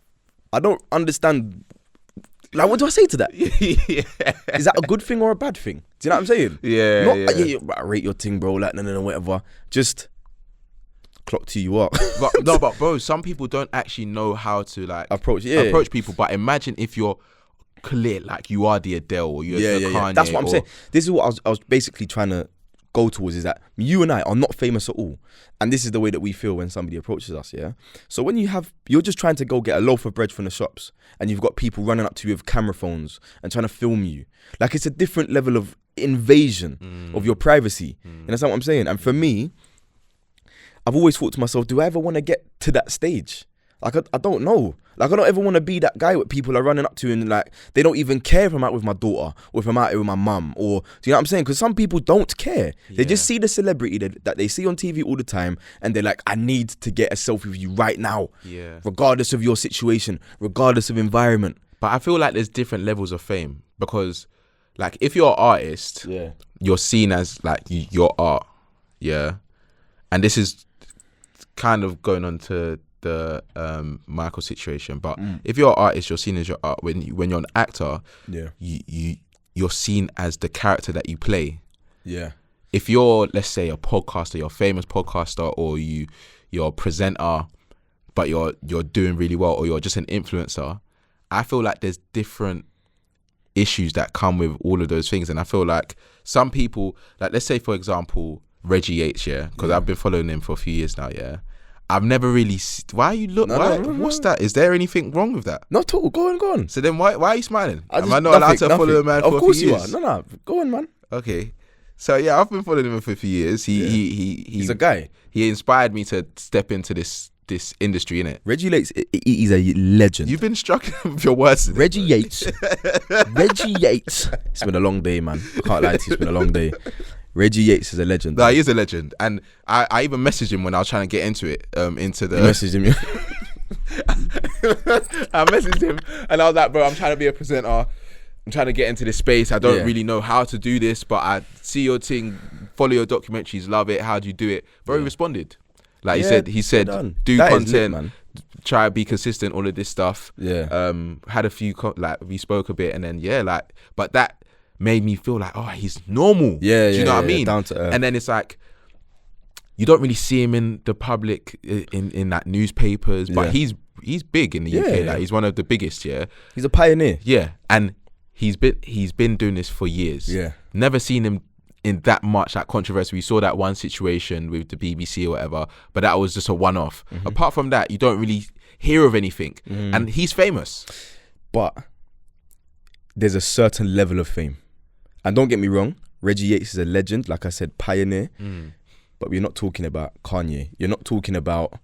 I don't understand. Like, what do I say to that? Yeah. Is that a good thing or a bad thing? Do you know what I'm saying? Yeah. I rate your thing, bro. Like, no, whatever. Just clocked who you are. but bro, some people don't actually know how to like approach people. But imagine if you're clear, like you are the Adele or you're the Kanye. That's what I'm saying. This is what I was basically trying to go towards, is that you and I are not famous at all, and this is the way that we feel when somebody approaches us. Yeah. So when you're just trying to go get a loaf of bread from the shops, and you've got people running up to you with camera phones and trying to film you, like it's a different level of invasion of your privacy. You understand what I'm saying? And for me, I've always thought to myself, do I ever want to get to that stage? Like, I don't know. Like, I don't ever want to be that guy what people are running up to and, like, they don't even care if I'm out with my daughter or if I'm out here with my mum, or, do you know what I'm saying? Because some people don't care. They just see the celebrity that they see on TV all the time, and they're like, I need to get a selfie with you right now. Yeah. Regardless of your situation, regardless of environment. But I feel like there's different levels of fame, because, like, if you're an artist, you're seen as, like, your art. Yeah. And this is kind of going on to the Michael situation, but if you're an artist, you're seen as your art. When you're an actor, you're seen as the character that you play. Yeah. If you're, let's say, a podcaster, you're a famous podcaster, or you're a presenter, but you're doing really well, or you're just an influencer, I feel like there's different issues that come with all of those things. And I feel like some people, like, let's say for example Reggie H, because I've been following him for a few years now. I've never really. Why you look? What's that? Is there anything wrong with that? Not at all. Go on. So then why are you smiling? Am I not allowed to follow a man for a few years? Of course you are. No. Go on, man. Okay. So yeah, I've been following him for a few years. He's a guy. He inspired me to step into this industry, innit? Reggie Yates, he's a legend. You've been struggling with your words. Reggie Yates. It's been a long day, man. I can't lie to you. It's been a long day. Reggie Yates is a legend. No, he is a legend. And I even messaged him when I was trying to get into it. You messaged him? I messaged him and I was like, bro, I'm trying to be a presenter. I'm trying to get into this space. I don't really know how to do this, but I see your thing, follow your documentaries, love it. How do you do it? Bro, he responded. Like he said, do that content, lit, try to be consistent, all of this stuff. Yeah. Had a few, we spoke a bit, and then, but that made me feel like, oh, he's normal. Yeah, do you know what I mean? Down to earth. And then it's like, you don't really see him in the public in like newspapers, but he's big in the UK. Like he's one of the biggest. Yeah, he's a pioneer. Yeah, and he's been doing this for years. Yeah, never seen him in that much like controversy. We saw that one situation with the BBC or whatever, but that was just a one-off. Apart from that, you don't really hear of anything, and he's famous. But there's a certain level of fame, and don't get me wrong, Reggie Yates is a legend, like I said, pioneer. But we're not talking about Kanye. You're not talking about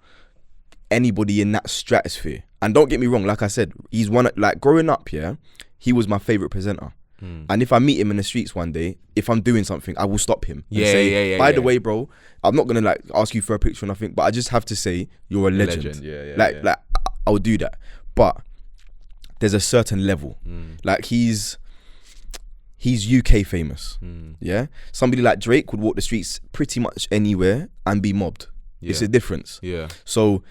anybody in that stratosphere. And don't get me wrong, like I said, he's one of, like growing up, he was my favorite presenter. And if I meet him in the streets one day, if I'm doing something, I will stop him and say, by the way, bro, I'm not gonna like ask you for a picture or nothing, but I just have to say you're a legend. Like I would do that. But there's a certain level. Like he's UK famous. Yeah, somebody like Drake would walk the streets pretty much anywhere and be mobbed. It's a difference. So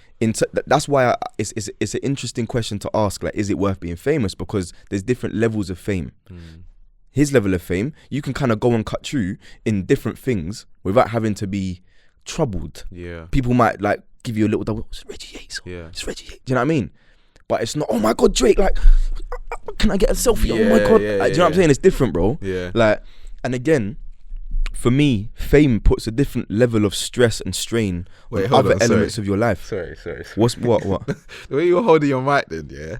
that's why it's an interesting question to ask. Like, is it worth being famous? Because there's different levels of fame. His level of fame, you can kind of go and cut through in different things without having to be troubled. People might like give you a little double. It's Reggie Yates. It's Reggie Yates. Do you know what I mean? But it's not, oh my God, Drake, like, can I get a selfie? Oh my God. Like, do you know what I'm saying? It's different, bro. Like, and again, for me, fame puts a different level of stress and strain on other elements of your life. Sorry. What? The way you're holding your mic then,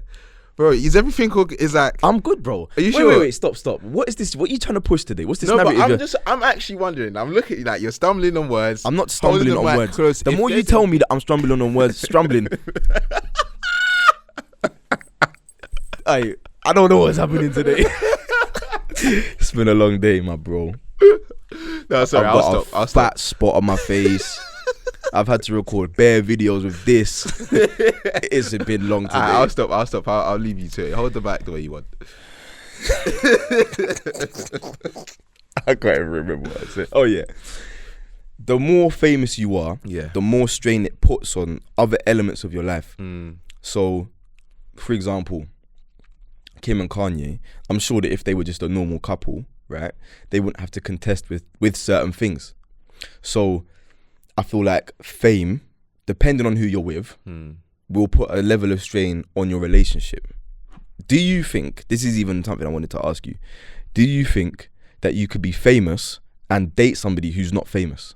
bro, is everything is like... I'm good, bro. Are you sure? Wait, stop. What is this? What are you trying to push today? What's this narrative? But I'm actually wondering. I'm looking at you like you're stumbling on words. I'm not stumbling on words. Close. The more you tell me that I'm stumbling on words, stumbling... I don't know what's happening today. It's been a long day, my bro. No, sorry, I'll stop. Fat spot on my face. I've had to record bare videos with this. It's been long today. I'll stop. I'll leave you to it. Hold the back the way you want. I can't even remember what I said. Oh yeah. The more famous you are, the more strain it puts on other elements of your life. So, for example, Kim and Kanye, I'm sure that if they were just a normal couple, right, they wouldn't have to contest with certain things. So I feel like fame, depending on who you're with, will put a level of strain on your relationship. Do you think, this is even something I wanted to ask you, do you think that you could be famous and date somebody who's not famous?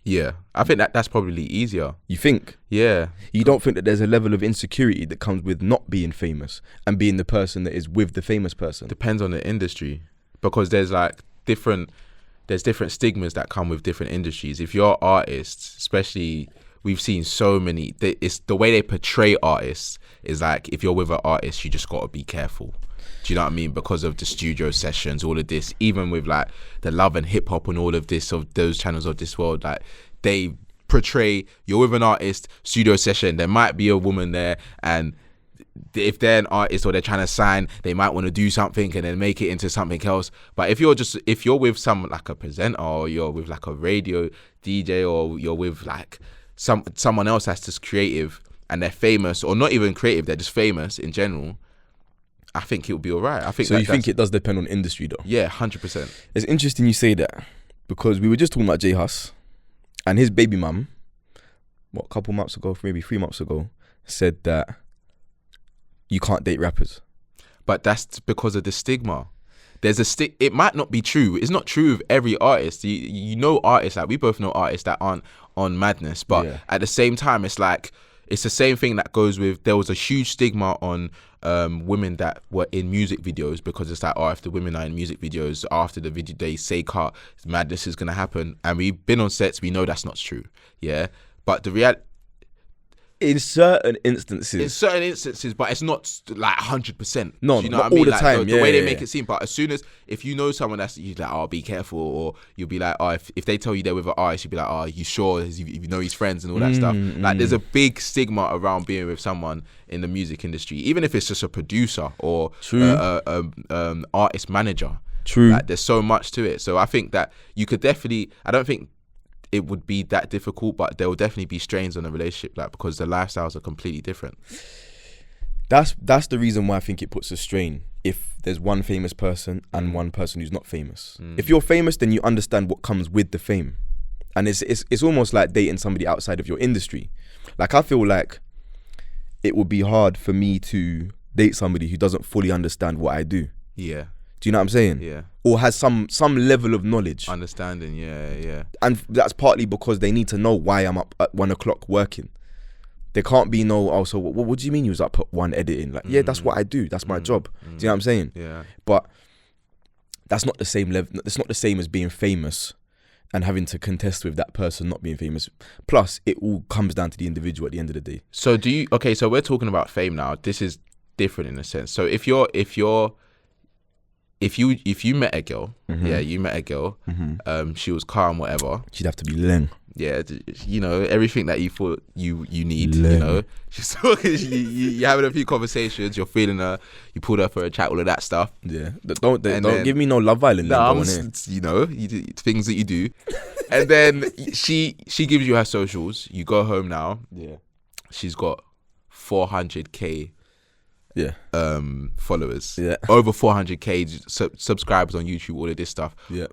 Yeah, I think that's probably easier. You think? Yeah. You don't think that there's a level of insecurity that comes with not being famous and being the person that is with the famous person? Depends on the industry, because there's different stigmas that come with different industries. If you're artists, especially, we've seen so many, it's the way they portray artists is like, if you're with an artist, you just got to be careful. Do you know what I mean? Because of the studio sessions, all of this, even with like the Love and Hip Hop and all of this, of those channels of this world, like they portray, you're with an artist, studio session, there might be a woman there, and if they're an artist or they're trying to sign, they might want to do something and then make it into something else. But if you're with someone like a presenter, or you're with like a radio DJ, or you're with like someone else that's just creative and they're famous, or not even creative, they're just famous in general, I think it would be all right. I think. So you think it does depend on industry though? Yeah, 100%. It's interesting you say that, because we were just talking about J Hus, and his baby mum, a couple months ago, maybe 3 months ago, said that you can't date rappers. But that's because of the stigma. There's a it might not be true. It's not true of every artist. You know artists, like we both know artists that aren't on madness, but at the same time, it's like, it's the same thing that goes with, there was a huge stigma on women that were in music videos, because it's like, oh, if the women are in music videos, after the video they say cut, madness is going to happen. And we've been on sets, we know that's not true. Yeah. But the reality, in certain instances, but it's not like 100%. you know No, not what I mean? all the like, time. The way they make it seem. But as soon as, if you know someone that's, you're like, oh, be careful, or you'll be like, oh, if they tell you they're with an artist, you'll be like, oh, you sure? If you know his friends and all that stuff. Like, there's a big stigma around being with someone in the music industry, even if it's just a producer or artist manager. True. Like, there's so much to it. So I think that you could definitely, I don't think it would be that difficult, but there will definitely be strains on the relationship, like, because the lifestyles are completely different. That's the reason why I think it puts a strain if there's one famous person and one person who's not famous. If you're famous, then you understand what comes with the fame, and it's almost like dating somebody outside of your industry. Like I feel like it would be hard for me to date somebody who doesn't fully understand what I do. Yeah. Do you know what I'm saying? Yeah. Or has some level of knowledge. Understanding, yeah. And that's partly because they need to know why I'm up at 1 o'clock working. There can't be so what do you mean you was up at 1 editing? Like, yeah, that's what I do. That's my job. Do you know what I'm saying? Yeah. But that's not the same level. It's not the same as being famous and having to contest with that person not being famous. Plus, it all comes down to the individual at the end of the day. So so we're talking about fame now. This is different in a sense. So if you met a girl, you met a girl, she was calm, whatever. She'd have to be leng. Yeah, you know, everything that you thought you need, you know. She's talking, you're having a few conversations, you're feeling her, you pulled her for a chat, all of that stuff. Yeah, don't give me no Love Island. You know, things that you do. And then she gives you her socials, you go home now. Yeah. She's got 400k followers. Yeah. Over 400k subscribers on YouTube, all of this stuff. Yeah.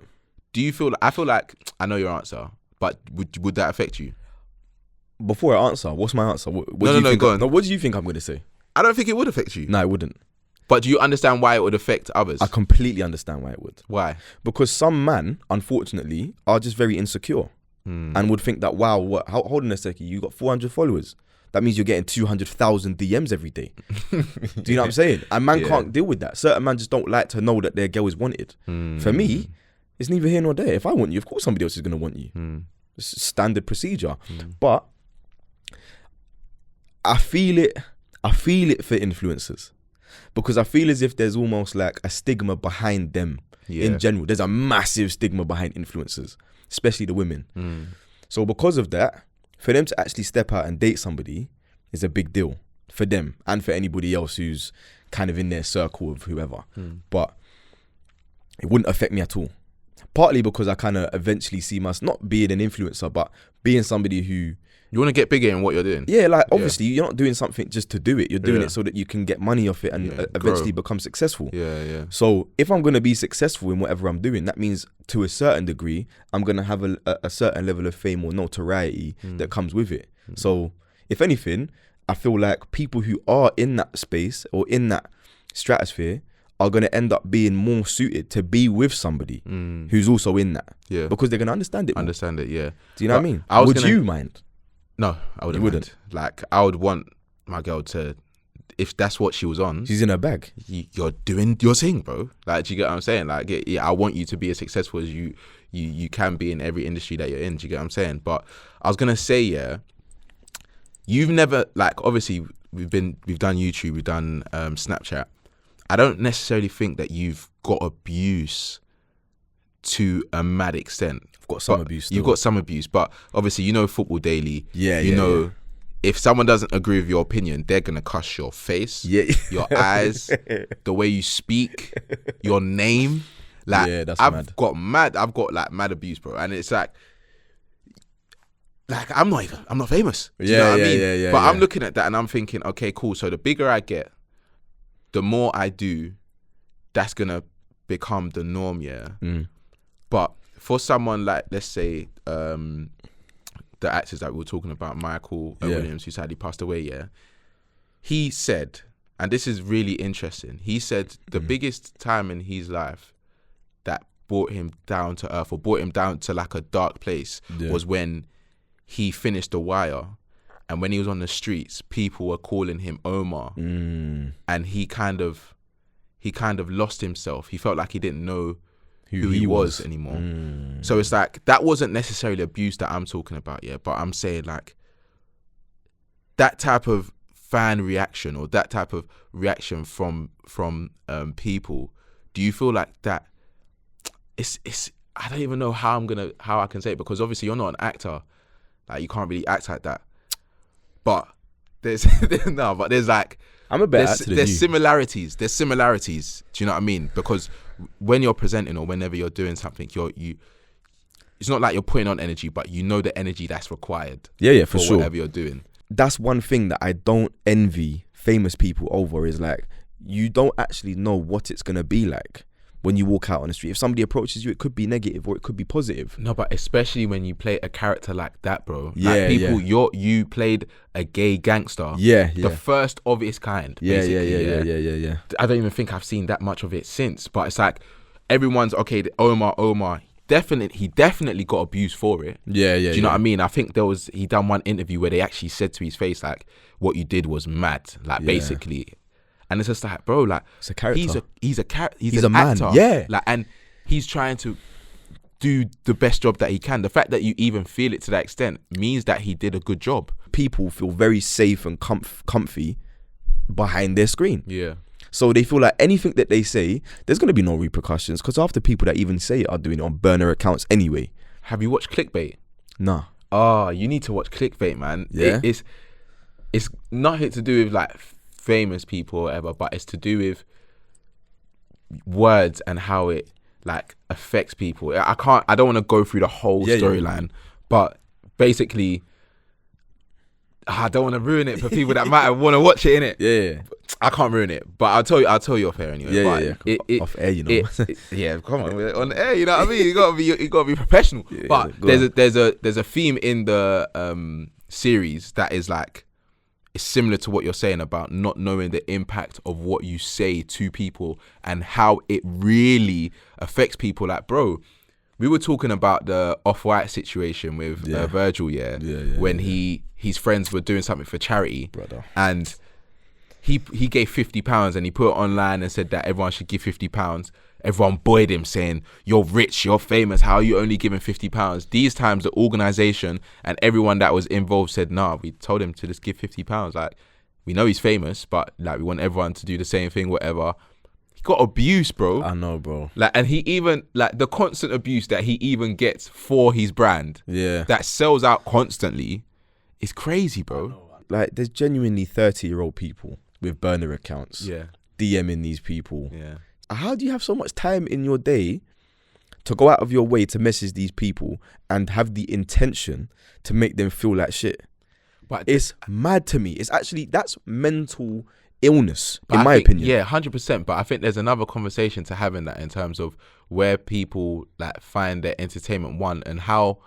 Do you feel I feel like I know your answer, but would that affect you? Before I answer, what's my answer? What go on. No, what do you think I'm going to say? I don't think it would affect you. No, it wouldn't. But do you understand why it would affect others? I completely understand why it would. Why? Because some men, unfortunately, are just very insecure and would think that, wow, hold on a second, you got 400 followers. That means you're getting 200,000 DMs every day. Do you know what I'm saying? And man can't deal with that. Certain men just don't like to know that their girl is wanted. For me, it's neither here nor there. If I want you, of course somebody else is going to want you. It's standard procedure. But I feel it for influencers, because I feel as if there's almost like a stigma behind them in general. There's a massive stigma behind influencers, especially the women. So because of that, for them to actually step out and date somebody is a big deal for them and for anybody else who's kind of in their circle of whoever. But it wouldn't affect me at all. Partly because I kind of eventually see myself not being an influencer, but being somebody who... You want to get bigger in what you're doing. Yeah, like obviously you're not doing something just to do it. You're doing it so that you can get money off it and eventually become successful. Yeah. So if I'm going to be successful in whatever I'm doing, that means to a certain degree, I'm going to have a certain level of fame or notoriety that comes with it. So if anything, I feel like people who are in that space or in that stratosphere are going to end up being more suited to be with somebody who's also in that. Yeah. Because they're going to understand it more. Understand it, yeah. Do you know what I mean? Would you mind? No, I wouldn't. You wouldn't? Like, I would want my girl to, if that's what she was on. She's in her bag. You're doing your thing, bro. Like, do you get what I'm saying? Like, yeah, I want you to be as successful as you can be in every industry that you're in. Do you get what I'm saying? But I was going to say, you've never, like, obviously, we've done YouTube, we've done Snapchat. I don't necessarily think that you've got abuse to a mad extent. I've got some abuse still. You've got some abuse, but obviously you know Football Daily. You know if someone doesn't agree with your opinion, they're gonna cuss your face, your eyes, the way you speak, your name. Like, that's I've got mad abuse, bro. And it's like I'm not famous. Do you know what I mean? But I'm looking at that and I'm thinking, okay, cool. So the bigger I get, the more I do, that's gonna become the norm, But for someone like, let's say, the actors that we were talking about, Michael Williams, who sadly passed away, he said, and this is really interesting, he said the biggest time in his life that brought him down to earth or brought him down to like a dark place was when he finished The Wire. And when he was on the streets, people were calling him Omar. And he kind of lost himself. He felt like he didn't know who he was anymore. So it's like, that wasn't necessarily abuse that I'm talking about, but I'm saying like that type of fan reaction or that type of reaction from people, do you feel like that it's I don't even know how I can say it, because obviously you're not an actor, like you can't really act like that, but there's like, I'm a bit actor than you. There's similarities. Do you know what I mean? Because when you're presenting or whenever you're doing something, it's not like you're putting on energy, but you know the energy that's required. For sure. Whatever you're doing. that's one thing that I don't envy famous people over, is like, you don't actually know what it's gonna be like when you walk out on the street. If somebody approaches you, it could be negative or it could be positive. No, but especially when you play a character like that, bro. Like people, you played a gay gangster. The first of its kind. Yeah. I don't even think I've seen that much of it since. But it's like everyone's okay. Omar. He definitely got abused for it. Do you know what I mean? I think he done one interview where they actually said to his face, like, what you did was mad. Like basically. And it's just like, bro, like, it's a character. He's an actor. Yeah. Like, and he's trying to do the best job that he can. The fact that you even feel it to that extent means that he did a good job. People feel very safe and comfy behind their screen. Yeah. So they feel like anything that they say, there's going to be no repercussions, because half the people that even say it are doing it on burner accounts anyway. Have you watched Clickbait? Nah. Oh, you need to watch Clickbait, man. Yeah. It's nothing to do with like famous people or whatever, but it's to do with words and how it like affects people. I don't want to go through the whole storyline, but basically I don't want to ruin it for people that might want to watch it, innit? Yeah. I can't ruin it, but I'll tell you off air anyway. Yeah. Off air, you know. Yeah, come on, we're on air, you know what I mean? You gotta be professional. Yeah, but there's a theme in the series that is like, it's similar to what you're saying about not knowing the impact of what you say to people and how it really affects people. Like, bro, we were talking about the Off-White situation with Virgil, when his friends were doing something for charity, brother, and he gave £50 and he put it online and said that everyone should give £50. Everyone buoyed him saying, you're rich, you're famous, how are you only giving £50? These times the organisation and everyone that was involved said, nah, we told him to just give £50. Like, we know he's famous, but like, we want everyone to do the same thing, whatever. He got abused, bro. I know, bro. Like, and he even, like, the constant abuse that he even gets for his brand, that sells out constantly, is crazy, bro. Like, there's genuinely 30-year-old people with burner accounts DMing these people. How do you have so much time in your day to go out of your way to message these people and have the intention to make them feel like shit? But it's mad to me. It's actually, that's mental illness, in my opinion. Yeah, 100%. But I think there's another conversation to have in that, in terms of where people like find their entertainment, one, and how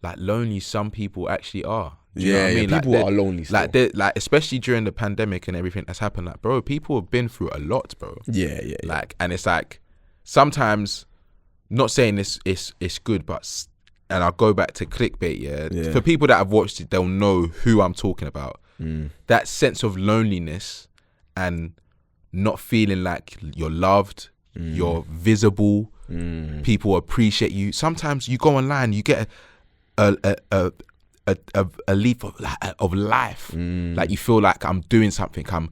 like lonely some people actually are. Do you know what I mean? People are lonely still. Like especially during the pandemic and everything that's happened. Like, bro, people have been through a lot, bro. Yeah. Like, and it's like, sometimes, not saying it's good, but, and I'll go back to Clickbait, for people that have watched it, they'll know who I'm talking about. That sense of loneliness and not feeling like you're loved, you're visible, people appreciate you. Sometimes you go online, you get a leap of life. Like, you feel like I'm doing something, I'm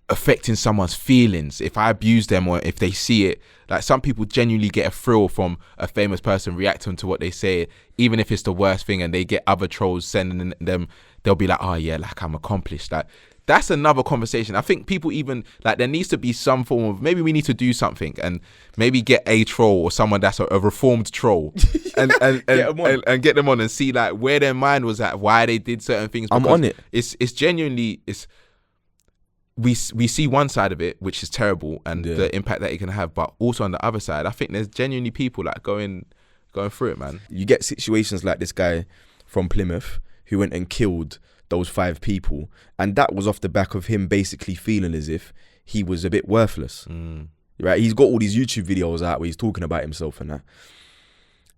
affecting someone's feelings if I abuse them, or if they see it. Like, some people genuinely get a thrill from a famous person reacting to what they say, even if it's the worst thing, and they get other trolls sending them, they'll be like, oh yeah, like, I'm accomplished. Like, that's another conversation. I think people even, like, there needs to be some form of, maybe we need to do something and maybe get a troll or someone that's a reformed troll and get them on and see like where their mind was at, why they did certain things. I'm on it. It's genuinely, we see one side of it, which is terrible, and the impact that it can have, but also on the other side, I think there's genuinely people like going through it, man. You get situations like this guy from Plymouth who went and killed those 5 people, and that was off the back of him basically feeling as if he was a bit worthless. Right? He's got all these YouTube videos out where he's talking about himself and that,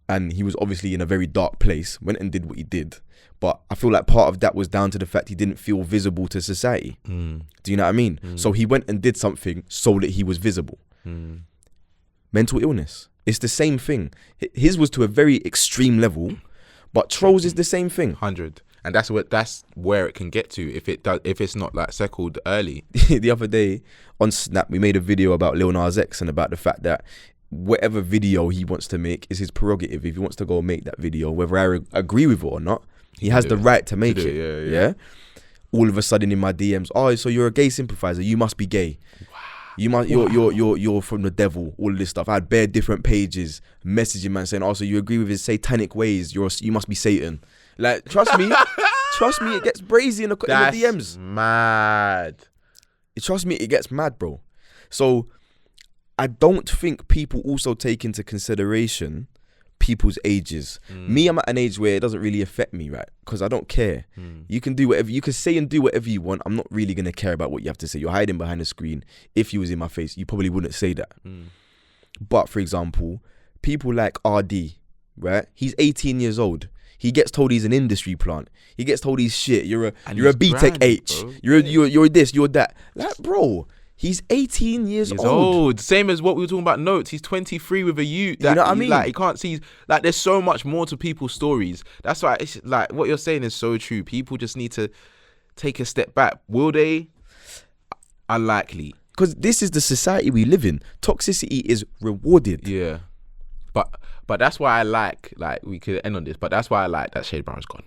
and he was obviously in a very dark place, went and did what he did. But I feel like part of that was down to the fact he didn't feel visible to society. Do you know what I mean? So he went and did something so that he was visible. Mental illness, it's the same thing. His was to a very extreme level, but trolls is the same thing. 100. And that's where it can get to if it's not like settled early. The other day on Snap, we made a video about Lil Nas X and about the fact that whatever video he wants to make is his prerogative. If he wants to go make that video, whether I agree with it or not, he has the right to make it. Yeah. All of a sudden in my DMs, oh, so you're a gay sympathizer, you must be gay. Wow. You're from the devil, all of this stuff. I had bare different pages messaging man saying, oh, so you agree with his satanic ways, you must be Satan. Like, trust Trust me, it gets brazy in the DMs. Mad. Trust me, it gets mad, bro. So I don't think people also take into consideration people's ages. Me, I'm at an age where it doesn't really affect me, right? Because I don't care. You can do whatever, you can say and do whatever you want. I'm not really going to care about what you have to say. You're hiding behind the screen. If you was in my face, you probably wouldn't say that. But for example, people like RD, right? He's 18 years old. He gets told he's an industry plant. He gets told he's shit. You're a BTEC H. Bro. You're this, you're that. Like, bro, he's 18 years old. Same as what we were talking about Notes. He's 23 with a youth. You know what I mean? Like, he can't see. Like, there's so much more to people's stories. That's why it's like what you're saying is so true. People just need to take a step back. Will they? Unlikely. Because this is the society we live in. Toxicity is rewarded. Yeah. But that's why I like we could end on this, but that's why I like that Shade Brown's gone.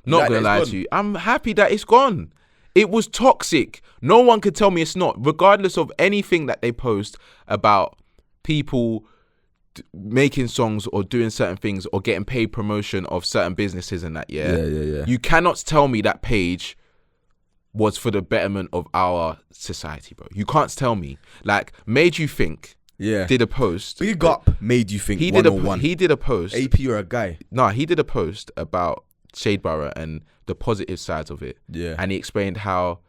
Not gonna lie to you. I'm happy that it's gone. It was toxic. No one could tell me it's not, regardless of anything that they post about people making songs or doing certain things or getting paid promotion of certain businesses and that, Yeah. You cannot tell me that page was for the betterment of our society, bro. You can't tell me. Like, Made You Think did a post. Big up Made You Think 101. He did a post. AP, you're a guy. No, he did a post about Shade Borough and the positive sides of it. Yeah. And he explained how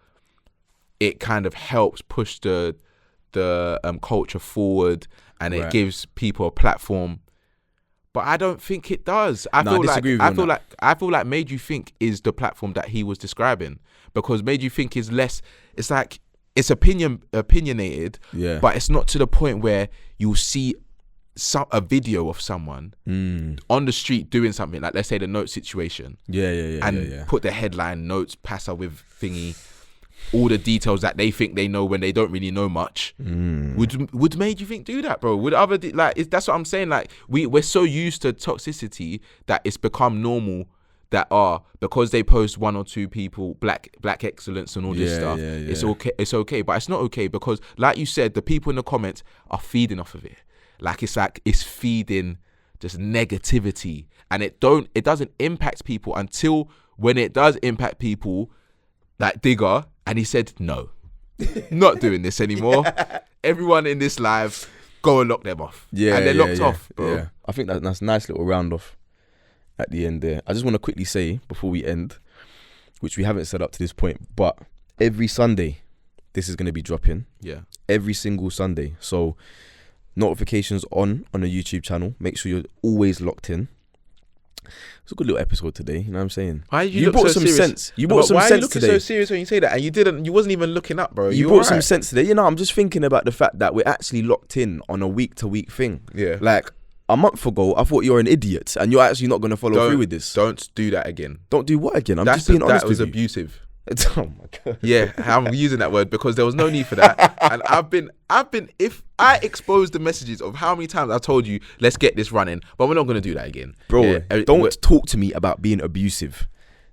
it kind of helps push the culture forward and it gives people a platform. But I don't think it does. I feel like Made You Think is the platform that he was describing, because Made You Think is less. It's like it's opinionated, but it's not to the point where you'll see a video of someone on the street doing something, like let's say the Note situation, and put the headline Notes passer with thingy, all the details that they think they know when they don't really know much. Would Made You Think do that, bro? Would other that's what I'm saying. Like we're so used to toxicity that it's become normal. That are, because they post one or two people, black excellence and all this stuff. It's okay, but it's not okay, because like you said, the people in the comments are feeding off of it. It's feeding just negativity, and it doesn't impact people until when it does impact people, like Digger, and he said no, not doing this anymore. Everyone in this live, go and lock them off. And they're locked off, bro. Yeah. I think that's a nice little round off at the end there. I just want to quickly say before we end, which we haven't said up to this point, but every Sunday this is going to be dropping. Every single Sunday. So notifications on the YouTube channel. Make sure you're always locked in. It's a good little episode today, you know what I'm saying? Why you brought some sense. You brought some sense today. Why are you looking so serious when you say that? And you wasn't even looking up, bro. You brought some sense today. You know, I'm just thinking about the fact that we're actually locked in on a week-to-week thing. Yeah. Like, a month ago, I thought you're an idiot and you're actually not going to follow through with this. Don't do that again. Don't do what again? I'm just being honest with you. That was abusive. Oh my God. Yeah, I'm using that word because there was no need for that. And I've been, if I expose the messages of how many times I told you, let's get this running, but we're not going to do that again. Bro, don't talk to me about being abusive.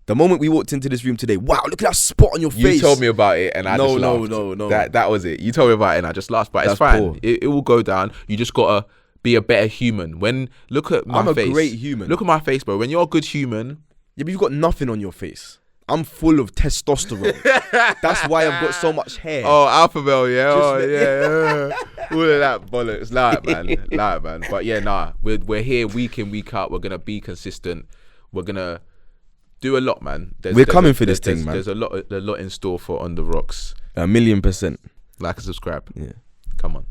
The moment we walked into this room today, wow, look at that spot on your face. You told me about it and I just laughed. No. That was it. You told me about it and I just laughed, but it's fine. It will go down. You just got to be a better human. Look at my face. I'm a great human. Look at my face, bro. When you're a good human. Yeah, but you've got nothing on your face. I'm full of testosterone. That's why I've got so much hair. Oh, alpha male, yeah. All of that bollocks. Lie, man. But yeah, nah. We're here week in, week out. We're gonna be consistent. We're gonna do a lot, man. We're coming for this thing, man. There's a lot in store for On The Rocks. 1,000,000%. Like and subscribe. Yeah. Come on.